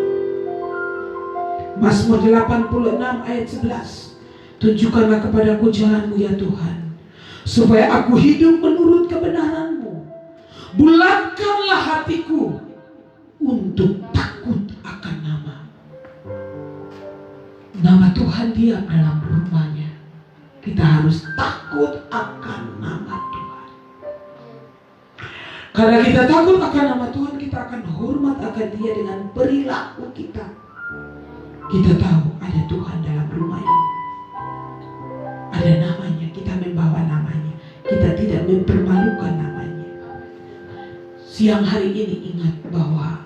Speaker 1: Mazmur 86 ayat 11. Tunjukkanlah kepadaku jalanmu ya Tuhan, supaya aku hidup menurut kebenaranmu. Bulatkanlah hatiku untuk takut akan nama. Nama Tuhan diam dalam rumahnya. Kita harus takut akan nama Tuhan. Karena kita takut akan nama Tuhan, kita akan hormat akan Dia dengan perilaku kita. Kita tahu ada Tuhan dalam rumah ini. Ada namanya, kita membawa namanya. Kita tidak mempermalukan namanya. Siang hari ini ingat bahwa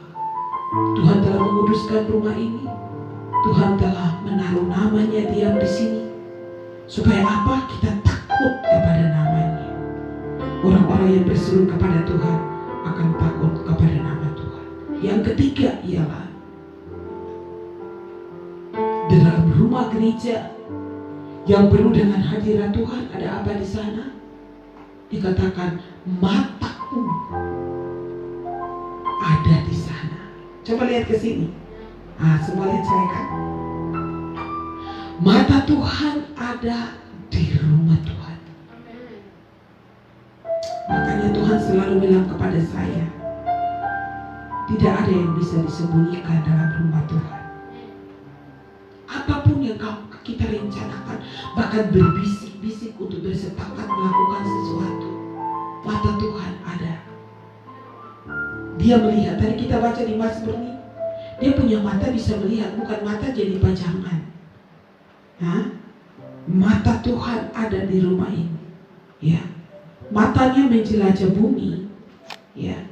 Speaker 1: Tuhan telah menguduskan rumah ini. Tuhan telah menaruh namanya diam di sini. Supaya apa? Kita takut kepada namanya. Orang-orang yang berseru kepada Tuhan akan takut kepada nama Tuhan. Yang ketiga ialah dalam rumah gereja yang penuh dengan hadirat Tuhan, ada apa di sana? Dikatakan mataku ada di sana. Coba lihat ke sini. Semua lihat saya kan? Mata Tuhan ada di rumah Tuhan. Makanya Tuhan selalu bilang kepada saya, tidak ada yang bisa disembunyikan dalam rumah Tuhan. Apapun yang kita rencanakan, bahkan berbisik-bisik untuk bersepakat melakukan sesuatu, mata Tuhan ada. Dia melihat. Tadi kita baca di Mazmur ini, dia punya mata bisa melihat, bukan mata jadi pajangan. Mata Tuhan ada di rumah ini. Ya, matanya menjelajah bumi. Ya,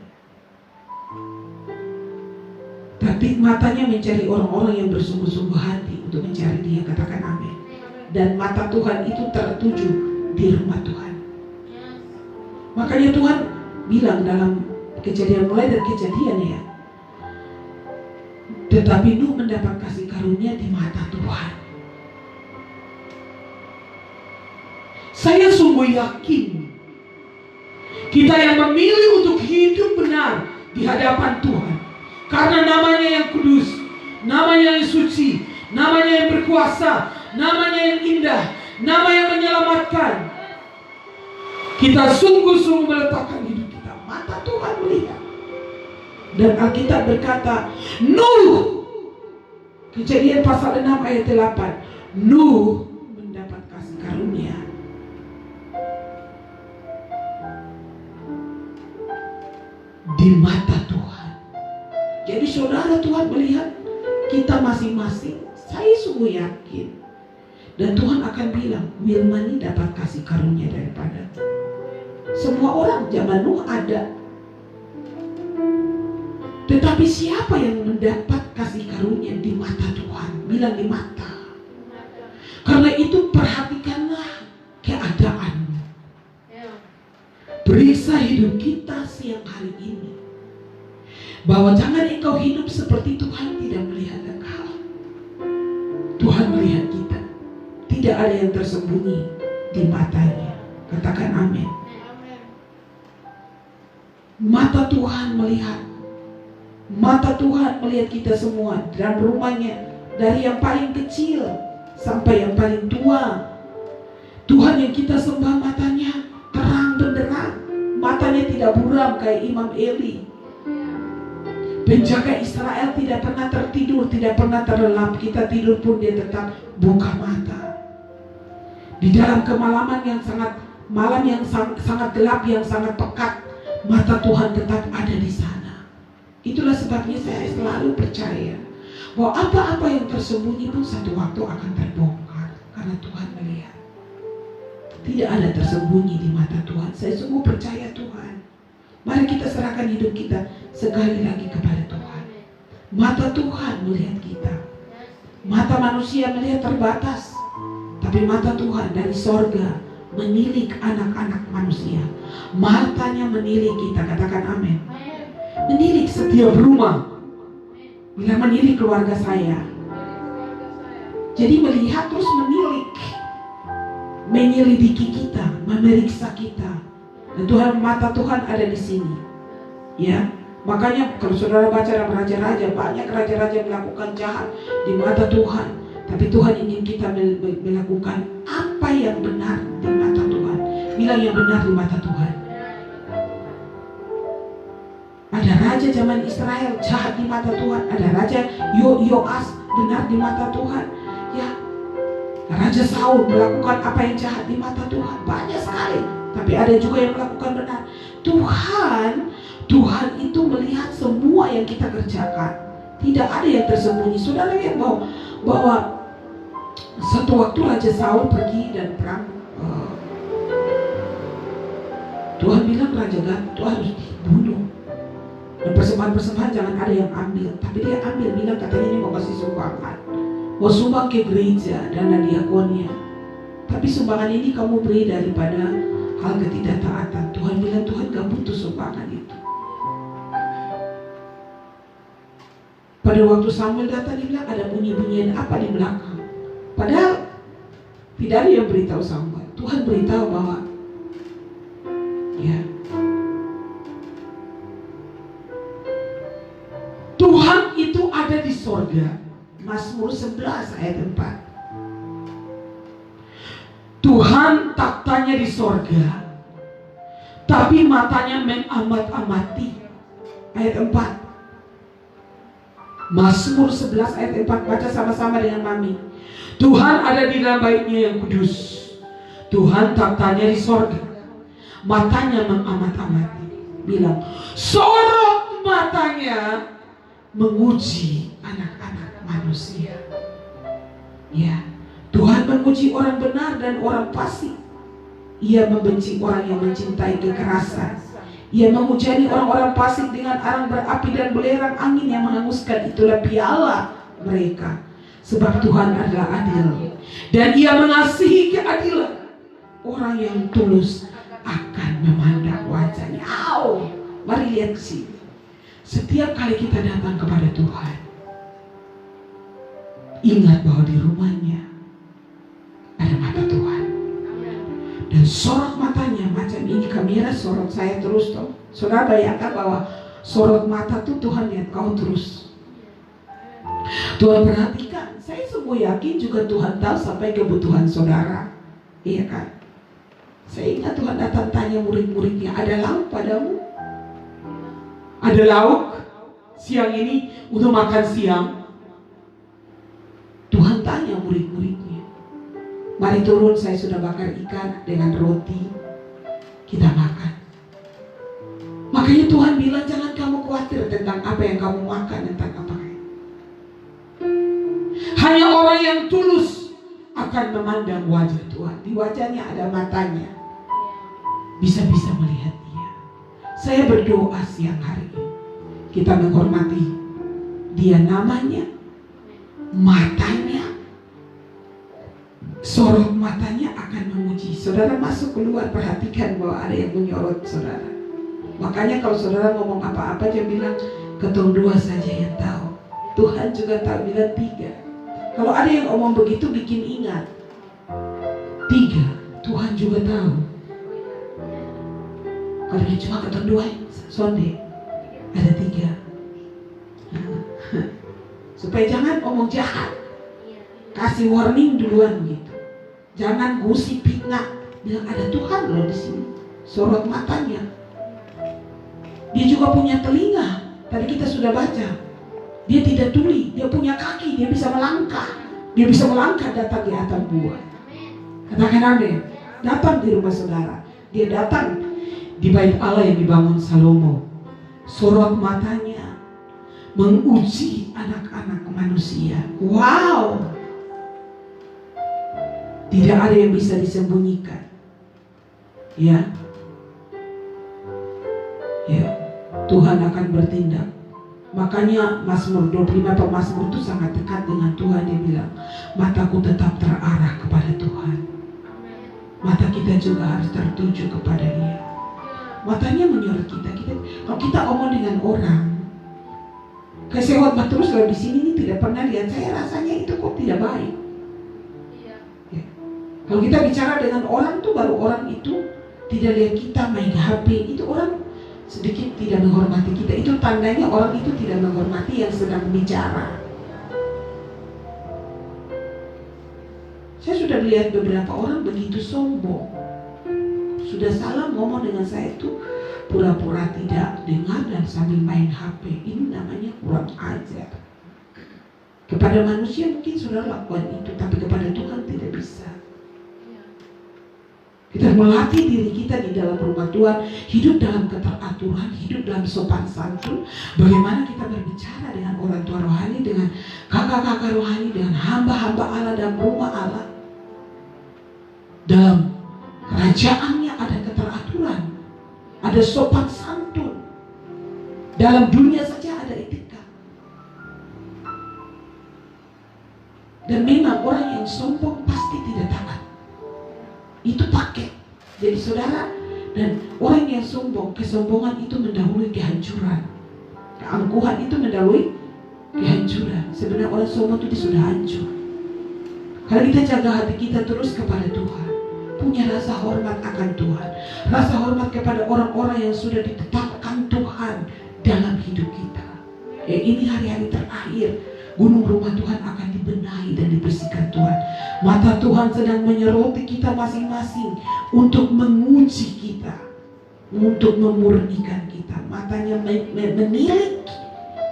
Speaker 1: tapi matanya mencari orang-orang yang bersungguh-sungguh hati untuk mencari Dia. Katakan amin. Dan mata Tuhan itu tertuju di rumah Tuhan. Makanya Tuhan bilang dalam Kejadian, mulai dari Kejadian ya, tetapi Nuh mendapat kasih karunia di mata Tuhan. Saya sungguh yakin kita yang memilih untuk hidup benar di hadapan Tuhan, karena namanya yang kudus, namanya yang suci, namanya yang berkuasa, namanya yang indah, nama yang menyelamatkan. Kita sungguh-sungguh meletakkan hidup kita. Mata Tuhan melihat. Dan Alkitab berkata, Nuh, Kejadian pasal 6 ayat 8, Nuh mendapat kasih karunia. Di mata Tuhan. Jadi saudara, Tuhan melihat kita masing-masing. Saya sungguh yakin. Dan Tuhan akan bilang, Wilmani dapat kasih karunia daripada semua orang. Zaman Nuh ada. Tetapi siapa yang mendapat kasih karunia di mata Tuhan? Bilang di mata. Karena itu perhatikanlah keadaanmu. Periksa hidup kita siang hari ini. Bahwa jangan engkau hidup seperti Tuhan tidak melihat engkau. Tuhan melihat kita. Tidak ada yang tersembunyi di matanya. Katakan amin. Mata Tuhan melihat. Mata Tuhan melihat kita semua dalam rumahnya, dari yang paling kecil sampai yang paling tua. Tuhan yang kita sembah matanya terang benderang, matanya tidak buram kayak Imam Eli. Penjaga Israel tidak pernah tertidur, tidak pernah terlelap. Kita tidur pun dia tetap buka mata. Di dalam kemalaman yang sangat malam yang sangat gelap, yang sangat pekat, mata Tuhan tetap ada di sana. Itulah sebabnya saya selalu percaya bahwa apa-apa yang tersembunyi pun satu waktu akan terbongkar, karena Tuhan melihat. Tidak ada tersembunyi di mata Tuhan. Saya sungguh percaya Tuhan. Mari kita serahkan hidup kita sekali lagi kepada Tuhan. Mata Tuhan melihat kita. Mata manusia melihat terbatas, tapi mata Tuhan dari sorga menilik anak-anak manusia. Matanya menilik kita, katakan amin. Menilik setiap rumah. Bila menilik keluarga saya. Jadi melihat terus menilik, menyelidiki kita, memeriksa kita. Dan Tuhan, mata Tuhan ada di sini. Ya, makanya kalau saudara baca dalam raja-raja, banyak raja-raja melakukan jahat di mata Tuhan. Tapi Tuhan ingin kita melakukan apa yang benar di mata Tuhan. Bilang yang benar di mata Tuhan. Ada raja zaman Israel jahat di mata Tuhan. Ada raja Yoas benar di mata Tuhan. Ya, Raja Saul melakukan apa yang jahat di mata Tuhan. Banyak sekali. Tapi ada juga yang melakukan benar. Tuhan itu melihat semua yang kita kerjakan. Tidak ada yang tersembunyi. Saudara lihat bahwa satu waktu Raja Saul pergi dan perang. Tuhan bilang Raja Gad itu harus dibunuh. Dan persembahan-persembahan jangan ada yang ambil. Tapi dia ambil, bilang katanya ini mau kasih sumbangan. Mau sumbang ke gereja, dana diakonia. Tapi sumbangan ini kamu beri daripada hal ketidaktaatan. Tuhan bilang Tuhan gak butuh sumbangan itu. Pada waktu Samuel datang, dia bilang ada bunyi-bunyian apa di belakang. Padahal tidak ada yang beritahu Samuel. Tuhan beritahu bahwa ya, Tuhan itu ada di sorga. Mazmur 11 ayat 4. Tuhan taktanya di sorga, tapi matanya mengamat-amati. Ayat 4. Mazmur 11 ayat 4. Baca sama-sama dengan mami. Tuhan ada di dalam baitnya yang kudus. Tuhan taktanya di sorga, matanya mengamat-amati. Bilang, sorot matanya menguji anak-anak manusia. Ya, Tuhan menguji orang benar dan orang fasik. Ia membenci orang yang mencintai kekerasan. Ia menghujani orang-orang fasik dengan arang berapi dan belerang angin yang menghanguskan. Itulah piala mereka. Sebab Tuhan adalah adil, dan Ia mengasihi keadilan. Orang yang tulus akan memandang wajahnya. Mari lihat sini. Setiap kali kita datang kepada Tuhan, ingat bahwa di rumahnya ada mata Tuhan. Dan sorot matanya macam ini, kamera sorot saya terus toh. Saudara bayangkan bahwa sorot mata tuh Tuhan lihat kau terus. Tuhan perhatikan. Saya semua yakin juga Tuhan tahu sampai kebutuhan saudara. Iya kan? Saya ingat Tuhan datang tanya murid-muridnya, ada lauk padamu? Ada lauk siang ini untuk makan siang? Tuhan tanya murid-muridnya. Mari turun, saya sudah bakar ikan dengan roti. Kita makan. Makanya Tuhan bilang jangan kamu khawatir tentang apa yang kamu makan, tentang apa. Hanya orang yang tulus akan memandang wajah Tuhan. Di wajahnya ada matanya. Bisa-bisa melihat Dia. Saya berdoa siang hari ini, kita menghormati Dia, namanya, matanya, sorot matanya akan memuji. Saudara masuk keluar, perhatikan bahwa ada yang menyorot saudara. Makanya kalau saudara ngomong apa-apa, dia bilang ketong dua saja yang tahu. Tuhan juga tahu, bilang tiga. Kalau ada yang ngomong begitu bikin ingat. Tiga, Tuhan juga tahu. Kalau dia cuma ketong dua, sonde, ada tiga. Supaya jangan ngomong jahat, kasih warning duluan gitu. Jangan gosip fitnah. Bilang ada Tuhan loh di sini. Sorot matanya. Dia juga punya telinga. Tadi kita sudah baca. Dia tidak tuli, dia punya kaki, dia bisa melangkah. Dia bisa melangkah datang di atas buah. Katakan amin. Datang di rumah saudara. Dia datang di bait Allah yang dibangun Salomo. Sorot matanya menguji anak-anak manusia. Wow. Tidak ada yang bisa disembunyikan. Ya. Ya. Tuhan akan bertindak Makanya Mazmur 25 pemazmur itu sangat dekat dengan Tuhan. Dia bilang, mataku tetap terarah kepada Tuhan. Mata kita juga harus tertuju kepada Dia. Matanya menyorot kita. Kalau kita omong dengan orang, kayak saya khotbah terus kalau di sini ini tidak pernah lihat saya, rasanya itu kok tidak baik. Ya. Kalau kita bicara dengan orang tuh baru orang itu tidak lihat kita main HP, itu orang sedikit tidak menghormati kita. Itu tandanya orang itu tidak menghormati yang sedang bicara. Saya sudah lihat beberapa orang begitu sombong, sudah salah ngomong dengan saya itu pura-pura tidak dengar dan sambil main HP. Ini namanya kurang ajar. Kepada manusia mungkin sudah lakukan itu, tapi kepada Tuhan tidak bisa. Kita melatih diri kita di dalam rumah Tuhan, hidup dalam keteraturan, hidup dalam sopan santun. Bagaimana kita berbicara dengan orang tua rohani, dengan kakak-kakak rohani, dengan hamba-hamba Allah dalam rumah Allah. Dalam kerajaannya ada keteraturan, ada sopan santun. Dalam dunia saja ada etika. Dan memang orang yang sombong pasti tidak taat. Itu paket. Jadi saudara, dan orang yang sombong, kesombongan itu mendahului kehancuran. Keangkuhan itu mendahului kehancuran. Sebenarnya orang sombong itu sudah hancur. Kalau kita jaga hati kita terus kepada Tuhan, punya rasa hormat akan Tuhan, rasa hormat kepada orang-orang yang sudah ditetapkan Tuhan dalam hidup kita. Ini hari-hari terakhir, gunung rumah Tuhan akan dibenahi dan dibersihkan Tuhan. Mata Tuhan sedang menyoroti kita masing-masing untuk menguji kita, untuk memurnikan kita. Matanya menilik,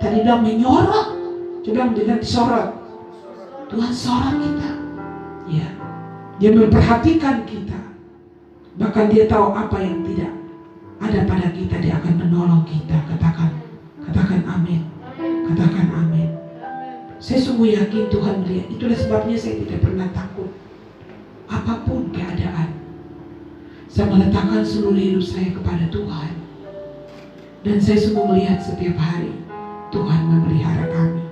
Speaker 1: tadi bilang menyorot, coba dengan disorot. Tuhan sorot kita, ya. Dia memperhatikan kita, bahkan Dia tahu apa yang tidak ada pada kita. Dia akan menolong kita. Katakan amin. Katakan amin. Saya sungguh yakin Tuhan melihat. Itulah sebabnya saya tidak pernah takut apapun keadaan. Saya meletakkan seluruh hidup saya kepada Tuhan. Dan saya sungguh melihat setiap hari Tuhan memelihara kami.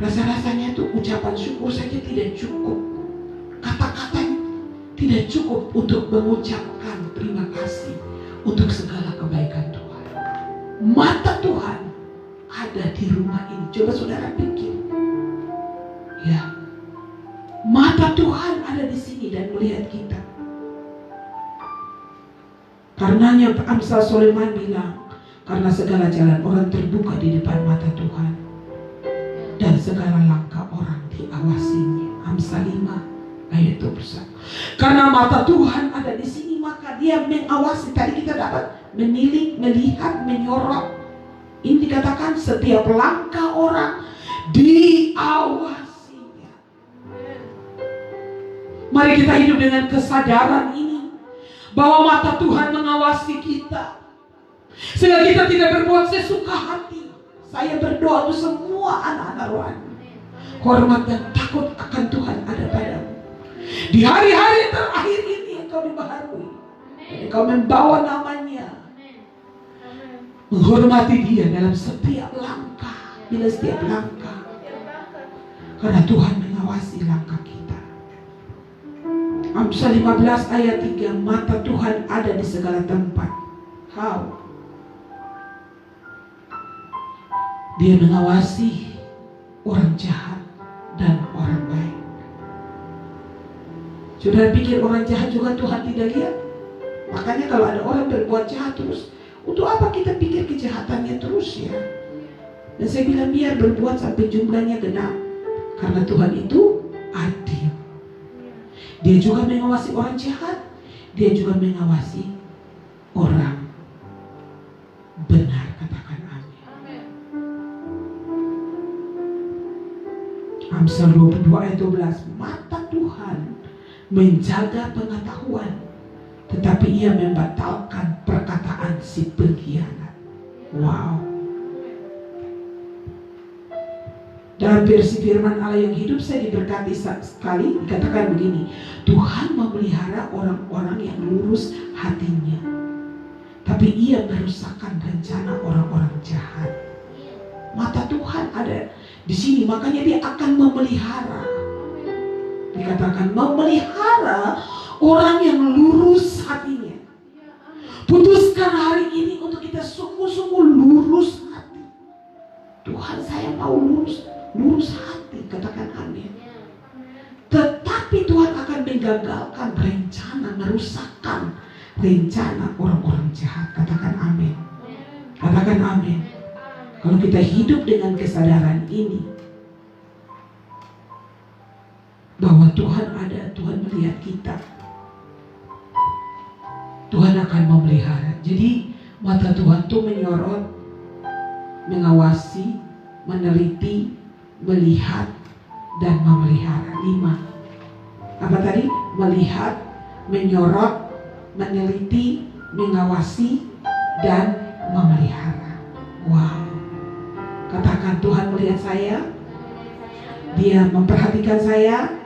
Speaker 1: Rasa-rasanya tuh ucapan syukur saja tidak cukup. Kata-kata tidak cukup untuk mengucapkan terima kasih untuk segala kebaikan Tuhan. Mata Tuhan ada di rumah ini. Coba saudara pikir. Ya, mata Tuhan ada di sini dan melihat kita. Karenanya Amsal Sulaiman bilang, karena segala jalan orang terbuka di depan mata Tuhan, dan segala langkah orang diawasinya. Amsal 5 ayat 21. Karena mata Tuhan ada di sini, maka Dia mengawasi. Tadi kita dapat menilik, melihat, menyorot. Ini dikatakan setiap langkah orang diawasi. Mari kita hidup dengan kesadaran ini, bahwa mata Tuhan mengawasi kita, sehingga kita tidak berbuat sesuka hati. Saya berdoa untuk semua anak-anak rohani, hormat dan takut akan Tuhan ada padamu. Di hari-hari terakhir ini engkau dibaharui, engkau membawa namanya, menghormati Dia dalam setiap langkah, bila setiap langkah, karena Tuhan mengawasi langkah kita. Amsal 15 ayat 3, mata Tuhan ada di segala tempat. How? Dia mengawasi orang jahat dan orang baik. Saudara pikir orang jahat juga Tuhan tidak lihat? Makanya kalau ada orang berbuat jahat terus, untuk apa kita pikir kejahatannya terus ya? Dan saya bilang biar berbuat sampai jumlahnya genap, karena Tuhan itu adil. Dia juga mengawasi orang jahat, Dia juga mengawasi orang benar. Katakan amin. Amsal 22 ayat 12, mata Tuhan menjaga pengetahuan, tetapi Ia membatalkan perkataan si pengkhianat. Wow. Dalam versi firman Allah yang hidup saya diberkati sekali, dikatakan begini, Tuhan memelihara orang-orang yang lurus hatinya, tapi Ia merusakkan rencana orang-orang jahat. Mata Tuhan ada di sini, makanya dia akan memelihara. Dikatakan memelihara orang yang lurus hatinya. Putuskan hari ini untuk kita sungguh-sungguh lurus hati. Tuhan, saya mau lurus hati. Katakan amin. Tetapi Tuhan akan menggagalkan rencana, merusakkan rencana orang-orang jahat. Katakan amin. Katakan amin. Kalau kita hidup dengan kesadaran ini, bahwa Tuhan ada, Tuhan melihat kita, Tuhan akan memelihara. Jadi mata Tuhan itu menyorot, mengawasi, meneliti, melihat, dan memelihara. 5. Apa tadi? Melihat, menyorot, meneliti, mengawasi, dan memelihara. Wow. Katakan, Tuhan melihat saya, Dia memperhatikan saya,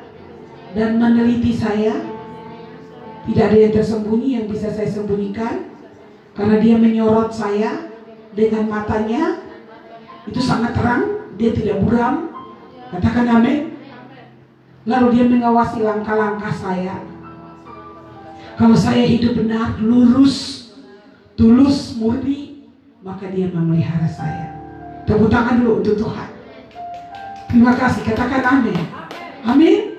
Speaker 1: dan meneliti saya. Tidak ada yang tersembunyi yang bisa saya sembunyikan, karena Dia menyorot saya dengan matanya. Itu sangat terang, Dia tidak buram. Katakan amin. Lalu Dia mengawasi langkah-langkah saya. Kalau saya hidup benar, lurus, tulus, murni, maka Dia memelihara saya. Tepuk tangan dulu untuk Tuhan. Terima kasih, katakan amin. Amin.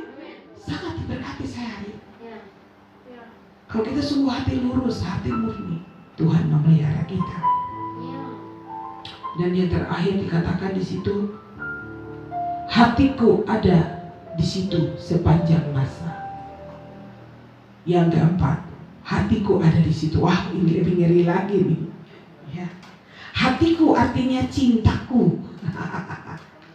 Speaker 1: Sangat diberkati saya hari. Kalau kita sungguh hati lurus, hati murni, Tuhan memelihara kita. Dan yang terakhir dikatakan di situ, hatiku ada di situ sepanjang masa. Yang keempat, hatiku ada di situ. Wah, ini lebih ngeri lagi nih. Ya. Hatiku artinya cintaku.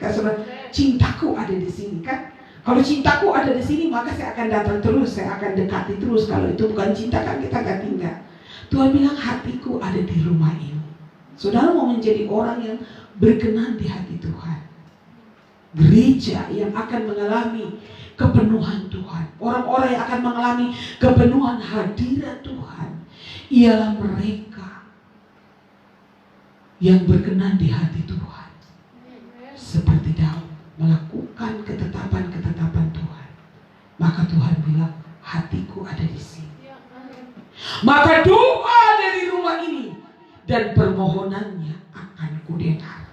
Speaker 1: Karena cintaku ada di sini kan. Kalau cintaku ada di sini, maka saya akan datang terus, saya akan dekati terus. Kalau itu bukan cinta, kan kita gak tinggal. Tuhan bilang hatiku ada di rumah ini. Saudara mau menjadi orang yang berkenan di hati Tuhan. Gereja yang akan mengalami kepenuhan Tuhan, orang-orang yang akan mengalami kepenuhan hadirat Tuhan, ialah mereka yang berkenan di hati Tuhan. Seperti Daud melakukan ketetapan-ketetapan Tuhan, maka Tuhan bilang hatiku ada di sini. Maka doa dari rumah ini dan permohonannya akan kudengar.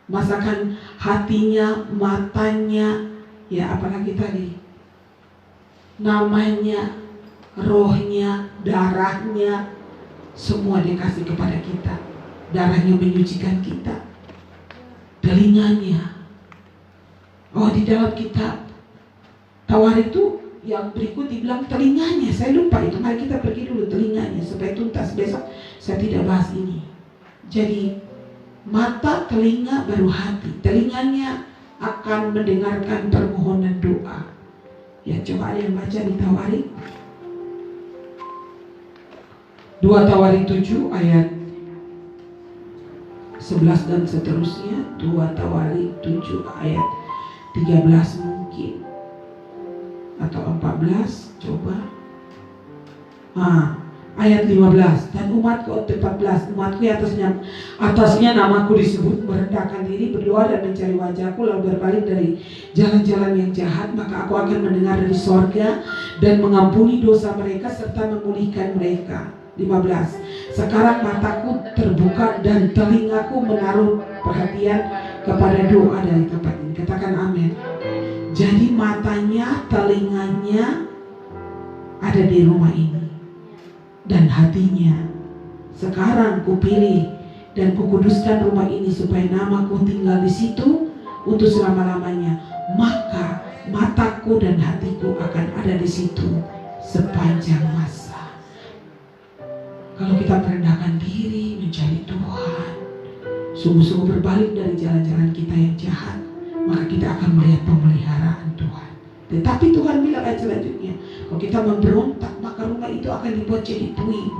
Speaker 1: Masakan hatinya, matanya, ya apalagi tadi, namanya, rohnya, darahnya, semua dikasih kepada kita. Darahnya menyucikan kita, telinganya. Oh, di dalam kitab Tawarik itu yang berikut dibilang telinganya. Saya lupa itu, mari kita pergi dulu telinganya supaya tuntas. Besok saya tidak bahas ini. Jadi mata, telinga, baru hati. Telinganya akan mendengarkan permohonan doa. Ya, coba ada yang baca di Tawarik 2 Tawarik 7 ayat 11 dan seterusnya. 2 Tawarik 7 ayat 13 mungkin, atau 14, coba. Ayat 15. Dan umatku, 14, umatku atasnya namaku disebut, merendahkan diri, berdoa dan mencari wajahku, lalu berbalik dari jalan-jalan yang jahat, maka aku akan mendengar dari sorga dan mengampuni dosa mereka serta memulihkan mereka. 15. Sekarang mataku terbuka dan telingaku menaruh perhatian kepada doa dari tempat ini. Katakan amin. Jadi matanya, telinganya ada di rumah ini, dan hatinya. Sekarang kupilih dan kukuduskan rumah ini supaya namaku tinggal di situ untuk selama-lamanya. Maka mataku dan hatiku akan ada di situ sepanjang masa. Kalau kita merendahkan diri, mencari Tuhan, sungguh-sungguh berbalik dari jalan-jalan kita yang jahat, maka kita akan melihat pemeliharaan Tuhan. Tetapi Tuhan bilang ayat selanjutnya, kalau kita memberontak, maka rumah itu akan dibuat jadi puing.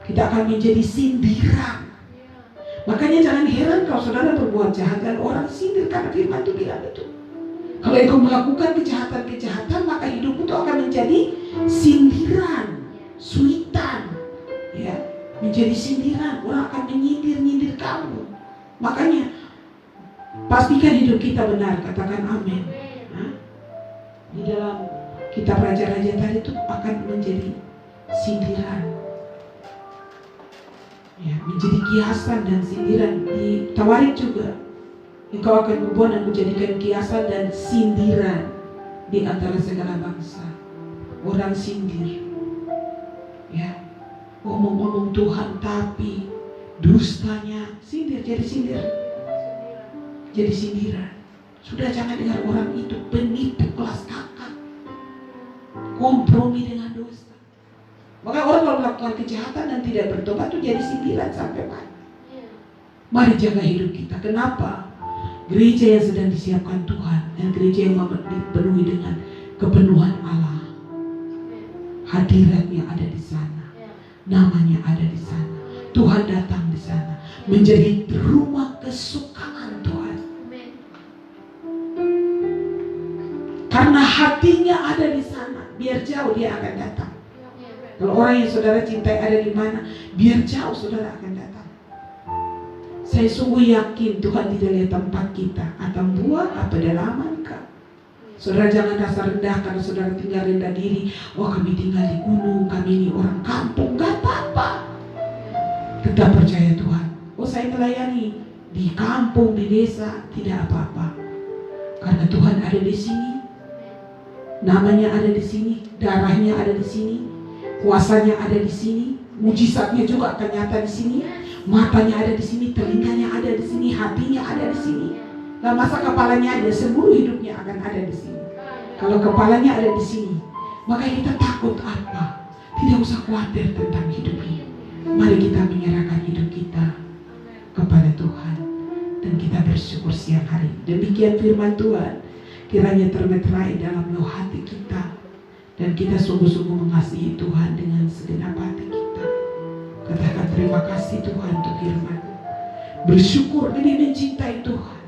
Speaker 1: Kita akan menjadi sindiran. Makanya jangan heran kalau saudara berbuat jahat dan orang sindir, karena firman itu bilang itu. Kalau engkau melakukan kejahatan-kejahatan, maka hidupmu itu akan menjadi sindiran, suitan, ya, menjadi sindiran. Orang akan menyindir-nyindir kamu. Makanya pastikan hidup kita benar, katakan amin. Di dalam kitab Raja-Raja tadi itu akan menjadi sindiran, ya, menjadi kiasan dan sindiran. Di Tawarik juga, engkau akan membuat dan menjadikan kiasan dan sindiran di antara segala bangsa. Orang sindir, ya, ngomong-ngomong Tuhan tapi dustanya sindir, jadi sindiran. Sudah, jangan dengar orang itu penipu kelas kakak, kompromi dengan dosa. Maka orang kalau melakukan kejahatan dan tidak bertobat itu jadi sindiran sampai mana. Mari jaga hidup kita. Kenapa? Gereja yang sedang disiapkan Tuhan dan gereja yang dipenuhi dengan kepenuhan Allah, hadiratnya ada di sana, namanya ada di sana, Tuhan datang di sana, menjadi rumah kesukaan Tuhan. Karena hatinya ada di sana, biar jauh dia akan datang. Kalau orang yang saudara cintai ada di mana, biar jauh saudara akan datang. Saya sungguh yakin Tuhan tidak lihat tempat kita, atau buah, apa pedalaman kah. Saudara jangan rasa rendah karena saudara tinggal rendah diri. Oh, kami tinggal di gunung, kami ini orang kampung, gak apa-apa. Tetap percaya Tuhan. Oh, saya melayani di kampung, di desa, tidak apa-apa. Karena Tuhan ada di sini, namanya ada di sini, darahnya ada di sini, kuasanya ada di sini, mujizatnya juga akan nyata di sini, matanya ada di sini, telinganya ada di sini, hatinya ada di sini. Nah, masa kepalanya ada, seluruh hidupnya akan ada di sini. Kalau kepalanya ada di sini, maka kita takut apa? Tidak usah khawatir tentang hidup ini. Mari kita menyerahkan hidup kita kepada Tuhan dan kita bersyukur siang hari. Demikian firman Tuhan, kiranya termeterai dalam loh hati kita dan kita sungguh-sungguh mengasihi Tuhan dengan segenap hati kita. Katakan terima kasih Tuhan untuk firman. Bersyukur demi mencintai Tuhan.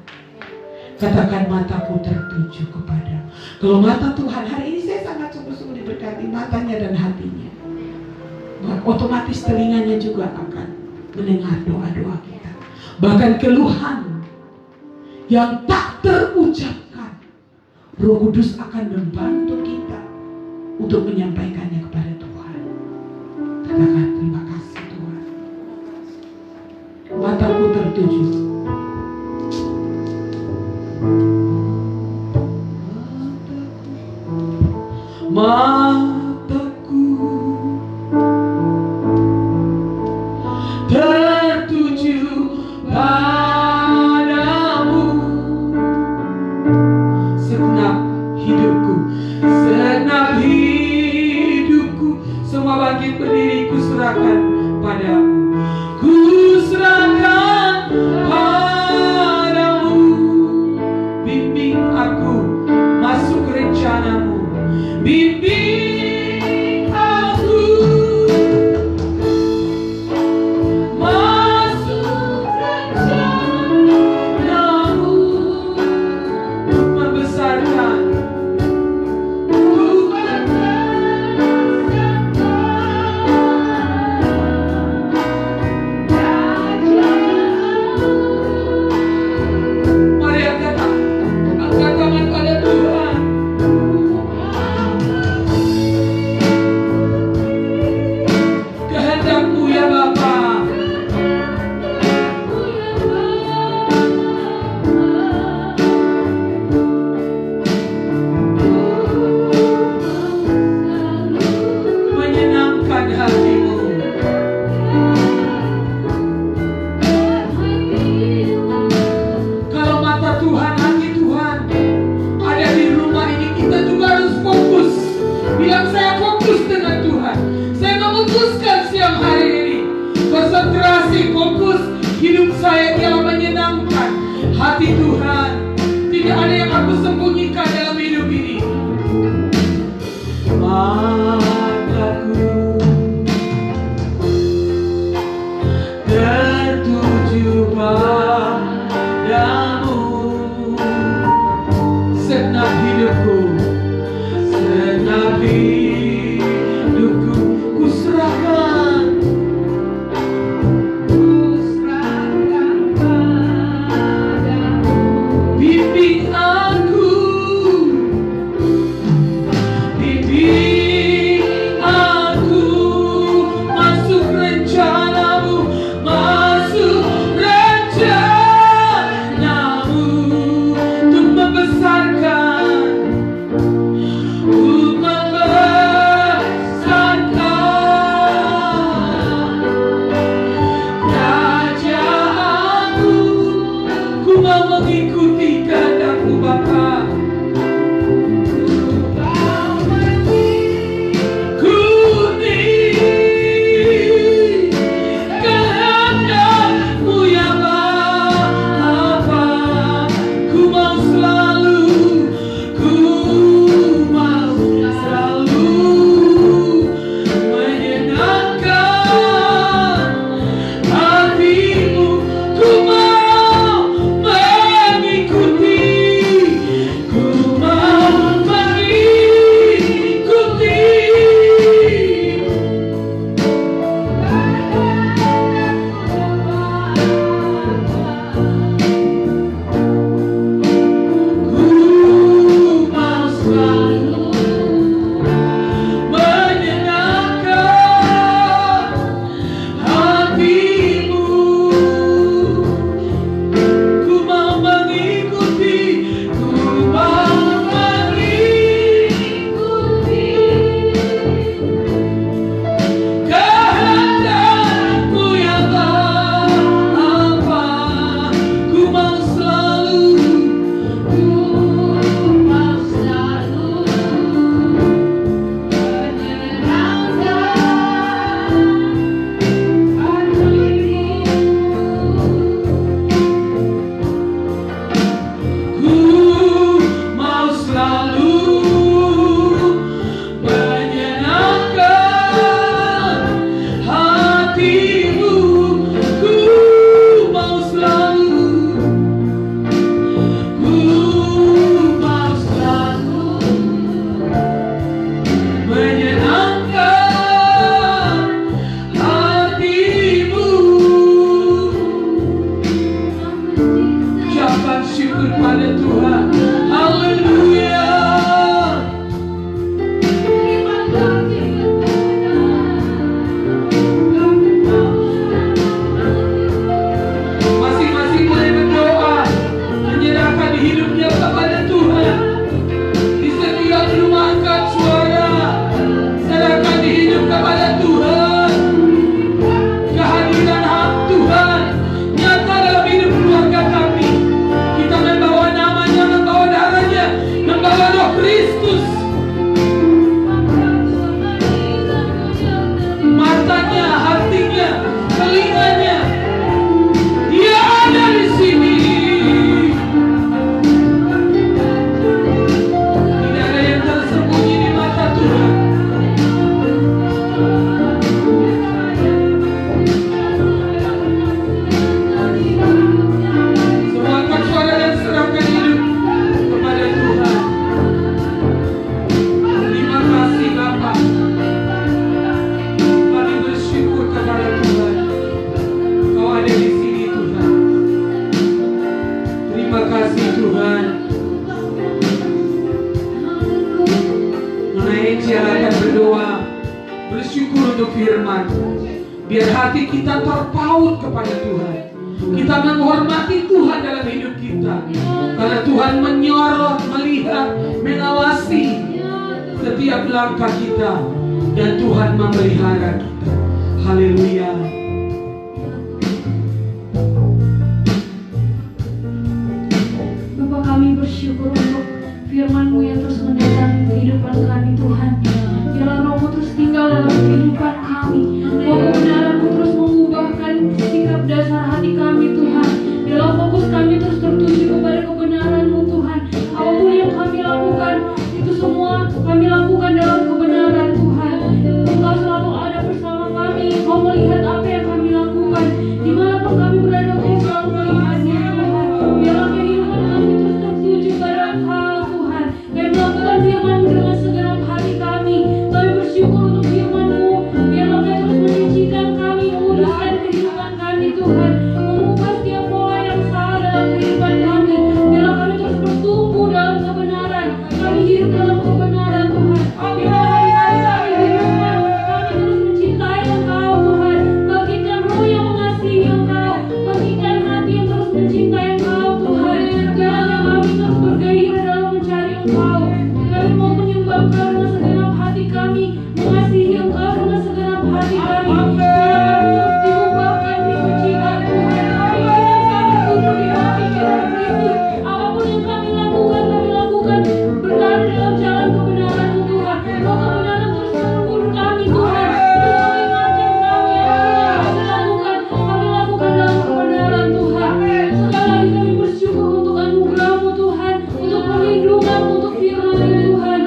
Speaker 1: Katakan mataku tertuju kepada. Kalau mata Tuhan, hari ini saya sangat sungguh-sungguh diberkati matanya dan hatinya. Maka otomatis telinganya juga akan mendengar doa-doa kita. Bahkan keluhan yang tak terucapkan, Roh Kudus akan membantu kita untuk menyampaikannya kepada Tuhan. Katakan terima kasih Tuhan. Mataku tertuju. Mataku tertuju padamu, segenap hidupku, semua bangkit berdiri, ku serahkan padamu, ku serahkan padamu, bimbing aku masuk rencanamu. Bimbing aku masuk rencanamu, membesarkan Tuhan mari angkat tangan pada Tuhan. Fokus hidup saya ialah menyenangkan hati Tuhan. Tidak ada yang aku sembunyikan dalam hidup ini. Mataku tertuju padamu, segenap hidupku ku serahkan. Biar hati kita terpaut kepada Tuhan. Kita menghormati Tuhan dalam hidup kita. Karena Tuhan menyorot, melihat, mengawasi setiap langkah kita. Dan Tuhan memelihara kita. Haleluya.
Speaker 2: Bapak, kami bersyukur untuk firman-Mu yang terus mendatangi kehidupan kami Tuhan. Biarlah Roh-Mu terus tinggal dalam kehidupan kami. Bahwa kebenaran-Mu terus mengubahkan sikap dasar hati kami Tuhan. Biarlah fokus kami terus tertuju kepada kebenaran-Mu Tuhan. Apapun yang kami lakukan, itu semua kami lakukan dalam kebenaran Tuhan. Engkau selalu ada bersama kami. Engkau melihat apa yang kami lakukan. Dimanapun kami berada, Engkau selalu melihatnya Tuhan. Biarlah kehidupan kami terus tertuju pada Engkau Tuhan. Kami melakukan firman-Mu dengan segenap hati kami. Kami bersyukur untuk firman-Mu. Biarlah Kau terus menyucikan kami, menguduskan kehidupan kami Tuhan. Mengubah setiap pola yang salah dalam kehidupan kami. Biarlah kami terus bertumbuh dalam kebenaran. Kami hidup dalam kebenaran Tuhan. Biarlah hari-hari kami hidupkan, kami terus mencintai Engkau Tuhan. Bagikan roh yang mengasihi Engkau. Bagikan hati yang terus mencintai Engkau Tuhan. Biarlah kami terus bergairah dalam mencari Engkau. Kami mau menyembah Engkau dengan segenap hati kami, mengasihi Engkau dengan segenap hati kami. Biarlah kami terus diubahkan, disucikan Tuhan. Pikiran kami tutup dengan pikiran Kristus. Apapun yang kami lakukan berlari dalam jalan kebenaran-Mu Tuhan. Roh kebenaran terus menghibur kami Tuhan. Terus mengingatkan kami apa yang kami lakukan dalam kebenaran Tuhan. Sekali lagi kami bersyukur untuk anugerah-Mu Tuhan, untuk perlindungan-Mu, untuk firman-Mu Tuhan.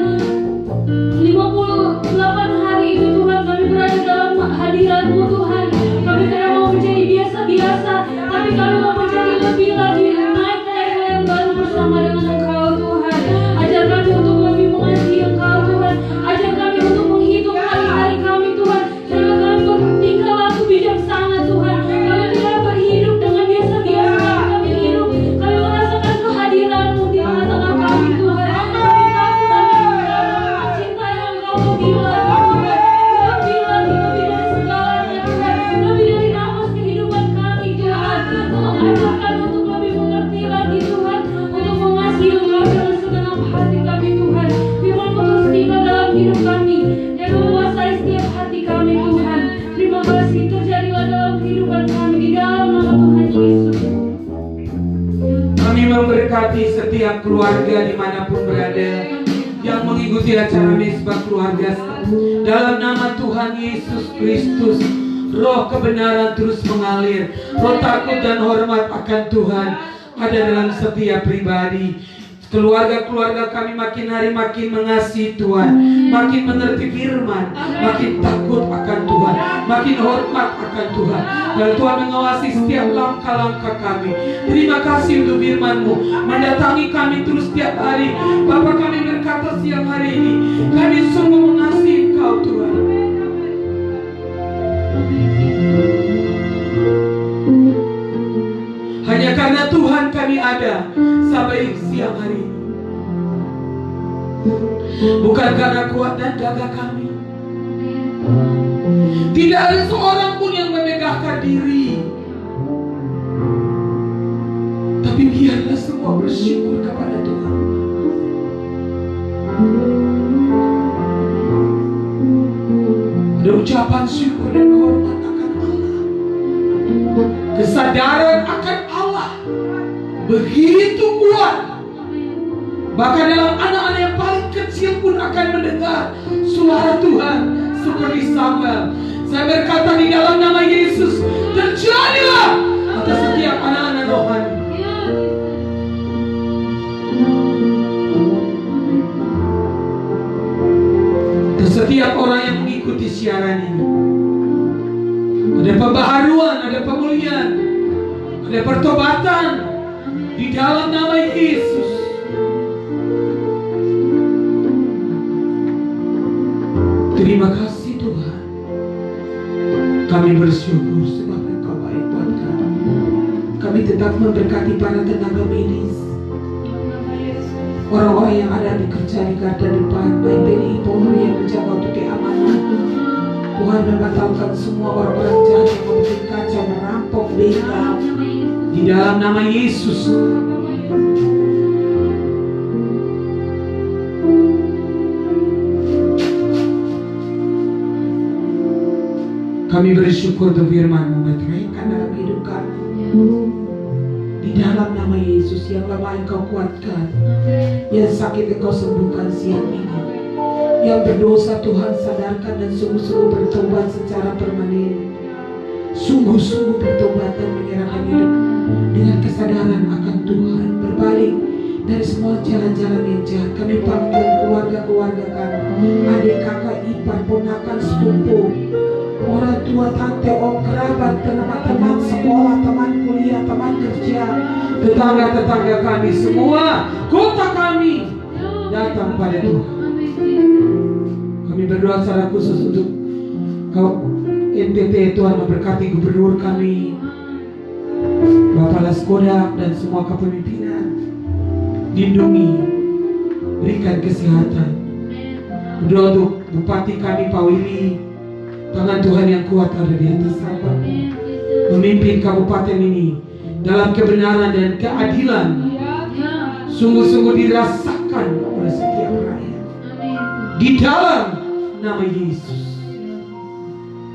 Speaker 2: 58 hari ini Tuhan kami berada dalam hadirat-Mu Tuhan. Kami tidak mau menjadi biasa-biasa, tapi kami mau menjadi lebih lagi, naik ke level yang baru bersama dengan Engkau Tuhan. Ajar kami untuk lebih mengasihi Engkau Tuhan. Ajar kami untuk menghitung hari-hari kami Tuhan, sehingga kami bertingkah laku bijaksana Tuhan. Kami tidak berhidup dengan biasa-biasa, kami hidup, kami merasakan kehadiran-Mu di tengah-tengah kami Tuhan. Kami tahu kami mencintai Engkau lebih lagi Tuhan, lebih lagi, lebih dari segalanya Tuhan, lebih dari nafas kehidupan kami Tuhan. Ajar kami untuk lebih mengerti lagi Tuhan, untuk mengasihi Engkau dengan segenap hati kami Tuhan. Firman-Mu terus tinggal dalam hidup kami dan menguasai setiap hati kami Tuhan. Terima kasih, terjadilah dalam kehidupan kami di dalam nama Tuhan Yesus.
Speaker 1: Kami memberkati setiap keluarga dimanapun berada yang mengikuti acara Mesbah Keluarga. Dalam nama Tuhan Yesus Kristus, roh kebenaran terus mengalir. Roh takut dan hormat akan Tuhan ada dalam setiap pribadi. Keluarga-keluarga kami makin hari makin mengasihi Tuhan, makin mengerti firman, makin takut akan Tuhan, makin hormat akan Tuhan. Dan Tuhan mengawasi setiap langkah-langkah kami. Terima kasih untuk firman-Mu mendatangi kami terus setiap hari. Bapa, kami berkata siang hari ini, kami sungguh mengasihi Engkau Tuhan. Hanya karena Tuhan kami ada sampai siang hari ini. Bukan karena kuat dan gagah kami. Tidak ada seorang pun yang memegahkan diri. Tapi biarlah semua bersyukur kepada Tuhan. Ada ucapan syukur dan hormat akan Allah. Kesadaran akan Allah begitu kuat. Bahkan dalam anak-anak yang paling kecil pun akan mendengar suara Tuhan seperti Samuel. Saya berkata di dalam nama Yesus, terjadilah atas setiap anak-anak rohani. Atas setiap orang yang mengikuti siaran ini. Ada pembaharuan, ada pemulihan, ada pertobatan di dalam nama Yesus. Terima kasih Tuhan. Kami bersyukur sebab Engkau baik buat kami. Kami tetap memberkati para tenaga medis, orang-orang yang ada di kerja di garda depan, baik TNI Polri yang menjaga untuk keamanan. Tuhan membatalkan semua orang-orang jahat yang membuat kacau, merampok, begal. Di dalam nama Yesus. Kami bersyukur untuk firman-Mu meteraikan dalam hidup kami. Di dalam nama Yesus, yang lemah Engkau kuatkan, yang sakit Engkau sembuhkan siang ini, yang berdosa Tuhan sadarkan dan sungguh-sungguh bertobat secara permanen. Sungguh-sungguh bertobat dan menyerahkan hidup dengan kesadaran akan Tuhan, berbalik dari semua jalan-jalan yang jahat. Kami panggil keluarga-keluarga kami, adik, kakak, ipar, ponakan, sepupu, orang tua, tante, om, kerabat, teman-teman sekolah, teman kuliah, teman kerja, tetangga-tetangga kami semua, kota kami datang pada Tuhan. Kami berdoa secara khusus untuk NTT. Tuhan memberkati gubernur kami, Bapak Laskoda dan semua kepemimpinan. Lindungi, berikan kesehatan. Berdoa untuk Bupati kami Pak Willy, tangan Tuhan yang kuat ada di atas Bapak, memimpin kabupaten ini dalam kebenaran dan keadilan, sungguh-sungguh dirasakan oleh setiap rakyat. Di dalam nama Yesus,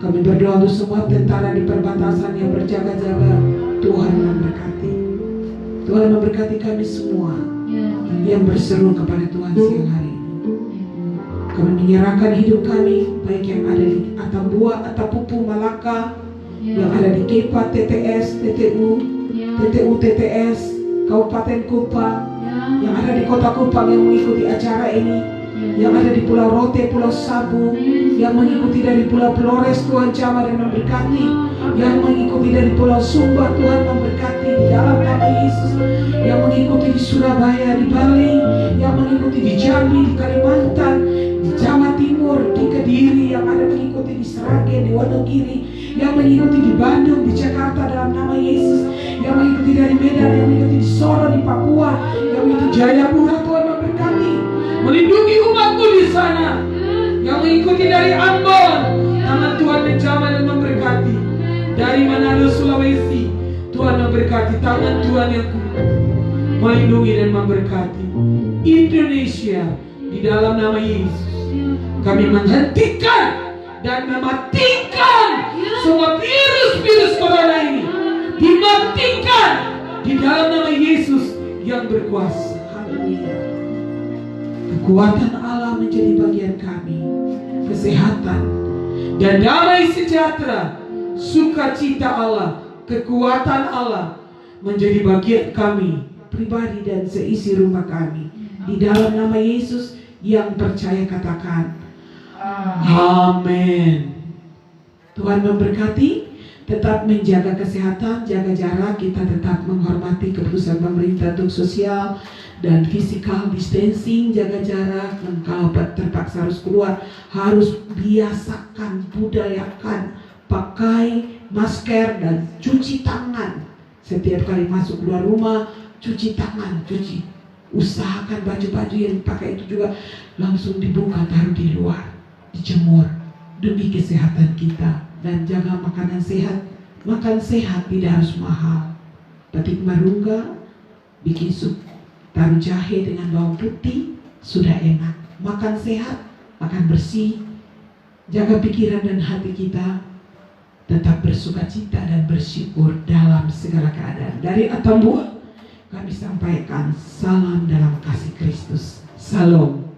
Speaker 1: kami berdoa untuk semua tentara di perbatasan yang berjaga-jaga. Tuhan memberkati. Tuhan memberkati kami semua yang berseru kepada Tuhan siang hari ini. Kami menyerahkan hidup kami, baik yang ada di Atambua, Atapupu, Malaka, yang ada di Kepa, TTS, TTU, TTS, Kabupaten Kupang, yang ada di Kota Kupang yang mengikuti acara ini, yang ada di Pulau Rote, Pulau Sabu, yang mengikuti dari Pulau Flores, Tuhan jamah dan memberkati, yang mengikuti dari Pulau Sumba, Tuhan memberkati di dalam nama Yesus, yang mengikuti di Surabaya, di Bali, yang mengikuti di Jambi, di Kalimantan, di Jawa Timur, di Kediri, yang ada mengikuti di Sragen, di Wonogiri, yang mengikuti di Bandung, di Jakarta dalam nama Yesus, yang mengikuti dari Medan, yang mengikuti di Solo, di Papua, yang mengikuti Jayapura. Tuhan memberkati, melindungi umatmu di sana, yang mengikuti dari Ambon, tangan Tuhan menjamah dan memberkati. Dari Manado, Sulawesi, Tuhan memberkati, tangan Tuhan yang melindungi dan memberkati. Indonesia, di dalam nama Yesus, kami menghentikan dan mematikan semua virus-virus corona ini. Dimatikan di dalam nama Yesus yang berkuasa. Haleluya. Kekuatan Allah menjadi bagian kami, kesehatan dan damai sejahtera, sukacita Allah, kekuatan Allah menjadi bagian kami pribadi dan seisi rumah kami. Di dalam nama Yesus yang percaya katakan amin. Tuhan memberkati. Tetap menjaga kesehatan, jaga jarak, kita tetap menghormati keputusan pemerintah untuk sosial dan physical distancing, jaga jarak. Dan kalau terpaksa harus keluar, harus biasakan, budayakan pakai masker dan cuci tangan. Setiap kali masuk keluar rumah, cuci tangan, cuci. Usahakan baju-baju yang pakai itu juga langsung dibuka, taruh di luar, dijemur demi kesehatan kita. Dan jaga makanan sehat. Makan sehat tidak harus mahal. Petik marungga, bikin sup, taruh jahe dengan bawang putih, sudah enak. Makan sehat, makan bersih. Jaga pikiran dan hati kita, tetap bersukacita dan bersyukur dalam segala keadaan. Dari Atambua kami sampaikan salam dalam kasih Kristus. Salam.